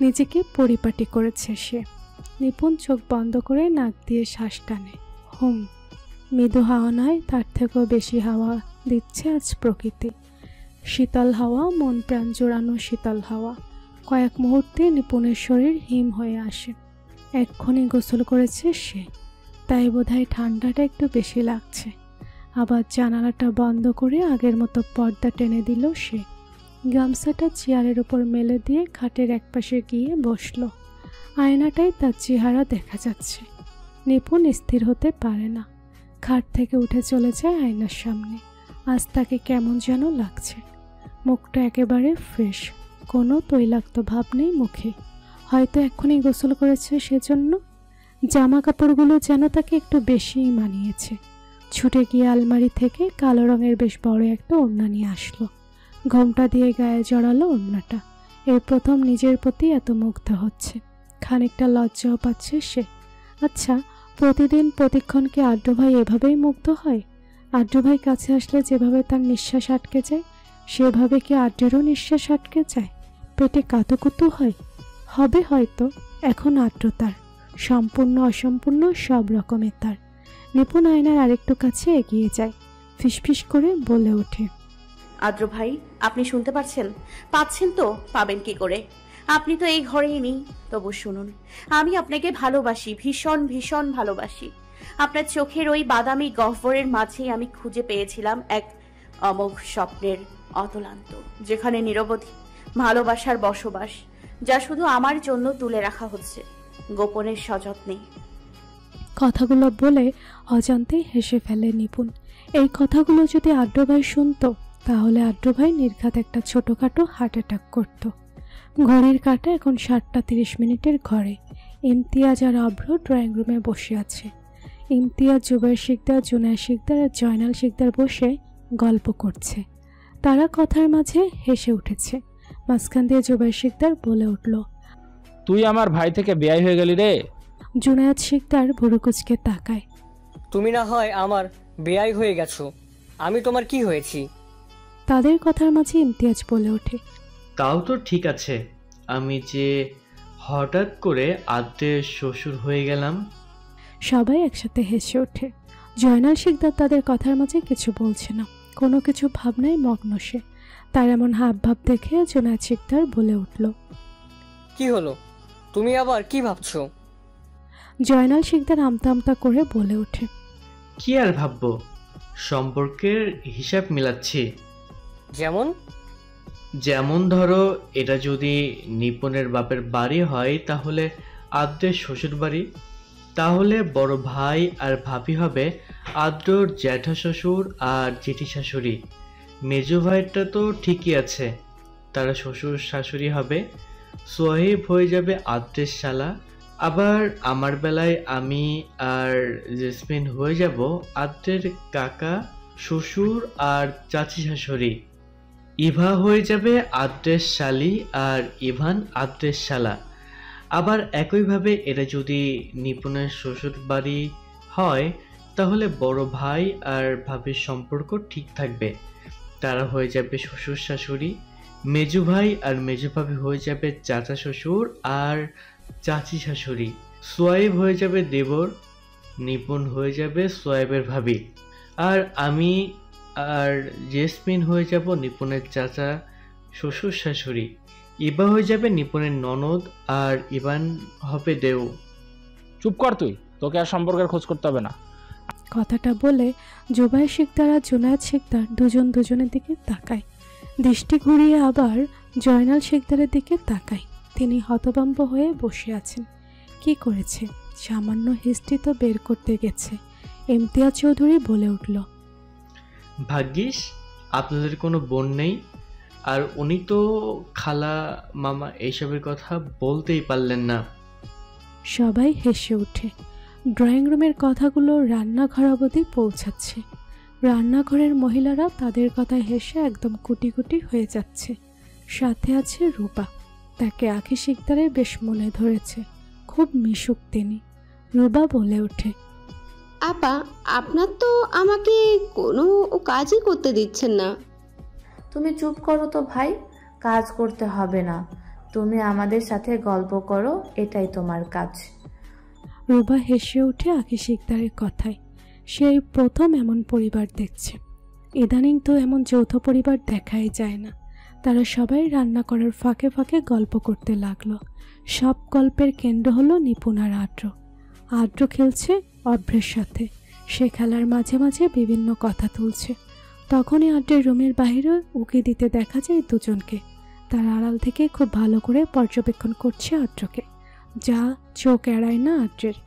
নিজেকে পরিপাটি করেছে সে। নিপুণ চোখ বন্ধ করে নাক দিয়ে শ্বাস টানে। মৃদু হাওয়া নয়, তার থেকেও বেশি হাওয়া দিচ্ছে আজ প্রকৃতি। শীতল হাওয়া, মন প্রাণ জোড়ানো শীতল হাওয়া। কয়েক মুহূর্তে নিপুণের শরীর হিম হয়ে আসে। এক্ষুনি গোসল করেছে সে, তাই বোধহয় ঠান্ডাটা একটু বেশি লাগছে। আবার জানালাটা বন্ধ করে আগের মতো পর্দা টেনে দিল সে। গামছাটা চেয়ারের উপর মেলে দিয়ে খাটের একপাশে গিয়ে বসল। আয়নাটাই তার চেহারা দেখা যাচ্ছে। নিপুণ স্থির হতে পারে না। খাট থেকে উঠে চলে যায় আয়নার সামনে। আজ তাকে কেমন যেন লাগছে। মুখটা একেবারে ফ্রেশ, কোনো তৈলাক্ত ভাব নেই মুখে। হয়তো এক্ষুনি গোসল করেছে সেজন্য। জামা কাপড়গুলো যেন তাকে একটু বেশিই মানিয়েছে। ছুটে গিয়ে আলমারি থেকে কালো রঙের বেশ বড় একটা ওড়না নিয়ে আসলো। ঘোমটা দিয়ে গায়ে জড়ালো ওড়নাটা। এর প্রথম নিজের প্রতি এত মুগ্ধ হচ্ছে। খানিকটা লজ্জাও পাচ্ছে সে। আচ্ছা, প্রতিদিন প্রতিক্ষণ কি আদ্র ভাই এভাবেই মুগ্ধ হয়? আদ্র ভাই কাছে আসলে যেভাবে তার নিঃশ্বাস আটকে যায়, সেভাবে কি আদ্রেরও নিঃশ্বাস আটকে যায়? পেটে কাতুকুতু হয়? হবে হয়তো। এখন আদ্র তার, সম্পূর্ণ অসম্পূর্ণ সব রকমের তার। নিপুণ আয়নার আরেকটু কাছে এগিয়ে যায়, ফিসফিস করে বলে ওঠে, আদ্র ভাই, আপনি শুনতে পাচ্ছেন তো? পাবেন কি করে? আপনি তো এই ঘরেই নেই। তবু শুনুন, আমি আপনাকে ভালোবাসি, ভীষণ ভীষণ ভালোবাসি। আপনার চোখের ওই বাদামি গহ্বরের মাঝেই আমি খুঁজে পেয়েছিলাম এক অমোঘ স্বপ্নের অতলান্ত, যেখানে নিরবধি ভালোবাসার বসবাস, যা শুধু আমার জন্য তুলে রাখা হচ্ছে গোপনের সযত্নে। কথাগুলো বলে অজান্তেই হেসে ফেলে নিপুণ। এই কথাগুলো যদি আদ্র ভাই শুনতো, তাহলে আদ্র ভাই নির্ঘাত একটা ছোটোখাটো হার্ট অ্যাটাক করত। ঘড়ির কাঁটা এখন 7:30 ঘরে। ইমতিয়াজ আর অভ্র ড্রয়িং রুমে বসে আছে। ইমতিয়াজ, জুবাইর শিকদার, জুনায়েদ শিকদার আর জয়নাল শিকদার বসে গল্প করছে। তারা কথার মাঝে হেসে উঠেছে। মাঝখান দিয়ে জুবাইর শিকদার বলে উঠল, তুই আমার ভাই থেকে বেয়াই হয়ে গেলি রে। জুনায়েদ শিকদার ভুরুকুচকে তাকায়। তুমি না হয় আমার বেয়াই হয়ে গেছো, আমি তোমার কি হয়েছি? তাদের কথার মাঝে ইমতিয়াজ বলে ওঠে, তাও তো ঠিক আছে, আমি যে হঠাৎ করে আদ্রের শ্বশুর হয়ে গেলাম। সবাই একসাথে হেসে ওঠে। জয়নাল শিকদার তাদের কথার মাঝে কিছু বলছে না, কোনো কিছু ভাবনায় মগ্ন সে। তার এমন হাব ভাব দেখে জুনায়েদ শিকদার বলে উঠল, কি হলো, তুমি আবার কি ভাবছো? জয়নাল শিকদার আমতা আমতা করে বলে ওঠে, কি আর ভাববো, সম্পর্কের হিসাব মিলাচ্ছি। যেমন ধরো, এটা যদি নিপুণের বাপের বাড়ি হয়, তাহলে আদ্রের শ্বশুর বাড়ি। তাহলে বড় ভাই আর ভাবি হবে আদ্রর জ্যাঠা শ্বশুর আর জেঠি শাশুড়ি। মেজো ভাইটা তো ঠিকই আছে, তারা শ্বশুর শাশুড়ি হবে। সোহেব হয়ে যাবে আদ্রের শালা। আবার আমার বেলায় আমি আর জেসমিন হয়ে যাব আদ্রের কাকা শ্বশুর আর চাচি শাশুড়ি। ইভা হয়ে যাবে আদ্রের শালি আর ইভান আদ্রের শালা। আবার একইভাবে এটা যদি নিপুণের শ্বশুর বাড়ি হয় তাহলে বড় ভাই আর ভাবির সম্পর্ক ঠিক থাকবে, তারা হয়ে যাবে শ্বশুর শাশুড়ি। মেজু ভাই আর মেজু ভাবি হয়ে যাবে চাচা শ্বশুর আর চাচি শাশুড়ি। সোয়াইব হয়ে যাবে দেবর, নিপুণ হয়ে যাবে সোয়াইবের ভাবি, আর আমি আর জেসমিন হয়ে যাব নিপুণের চাচা শ্বশুর শাশুড়ি। ইবা হয়ে যাবে নিপুণের ননদ আর ইবান হবে দেও। চুপ কর তুই, তোকে আর সম্পর্কের খোঁজ করতে হবে না। কথাটা বলে জুবাইর শিকদার আর জুনায়েদ শিকদার দুজন দুজনের দিকে তাকায়। দৃষ্টি ঘুরিয়ে আবার জয়নাল শিকদারের দিকে তাকায়। তিনি হতভম্ব হয়ে বসে আছেন। কি করেছে? সামান্য হিস্ট্রি তো বের করতে গেছে। ইমতিয়াজ চৌধুরী বলে উঠল, ভাগ্যিস আপনাদের কোনো বোন নেই, আর উনি তো খালা মামা এইসবের কথা বলতেই পারলেন না। সবাই হেসে ওঠে। ড্রয়িং রুমের কথাগুলো রান্নাঘর অবধি পৌঁছাচ্ছে। রান্নাঘরের মহিলারা তাদের কথায় হেসে একদম কুটি কুটি হয়ে যাচ্ছে। সাথে আছে রূপা। তাকে আখি শিকদারের বেশ মনে ধরেছে, খুব মিশুক তিনি। রূপা বলে ওঠে, আপা আপনার তো আমাকে কোনো কাজই করতে দিচ্ছেন না। তুমি চুপ করো তো ভাই, কাজ করতে হবে না, তুমি আমাদের সাথে গল্প করো, এটাই তোমার কাজ। রূপা হেসে ওঠে আখি শিকদারের কথায়। সেই প্রথম এমন পরিবার দেখছে। ইদানিং তো এমন যৌথ পরিবার দেখাই যায় না। তারা সবাই রান্না করার ফাঁকে ফাঁকে গল্প করতে লাগলো। সব গল্পের কেন্দ্র হলো নিপুণ আর আদ্র। আদ্র খেলছে অভ্রের সাথে। সে খেলার মাঝে মাঝে বিভিন্ন কথা তুলছে। তখনই আদ্রের রুমের বাইরে উকি দিতে দেখা যায় দুজনকে। তার আড়াল থেকে খুব ভালো করে পর্যবেক্ষণ করছে আদ্রকে, যা চোখ এড়ায় না আদ্রের।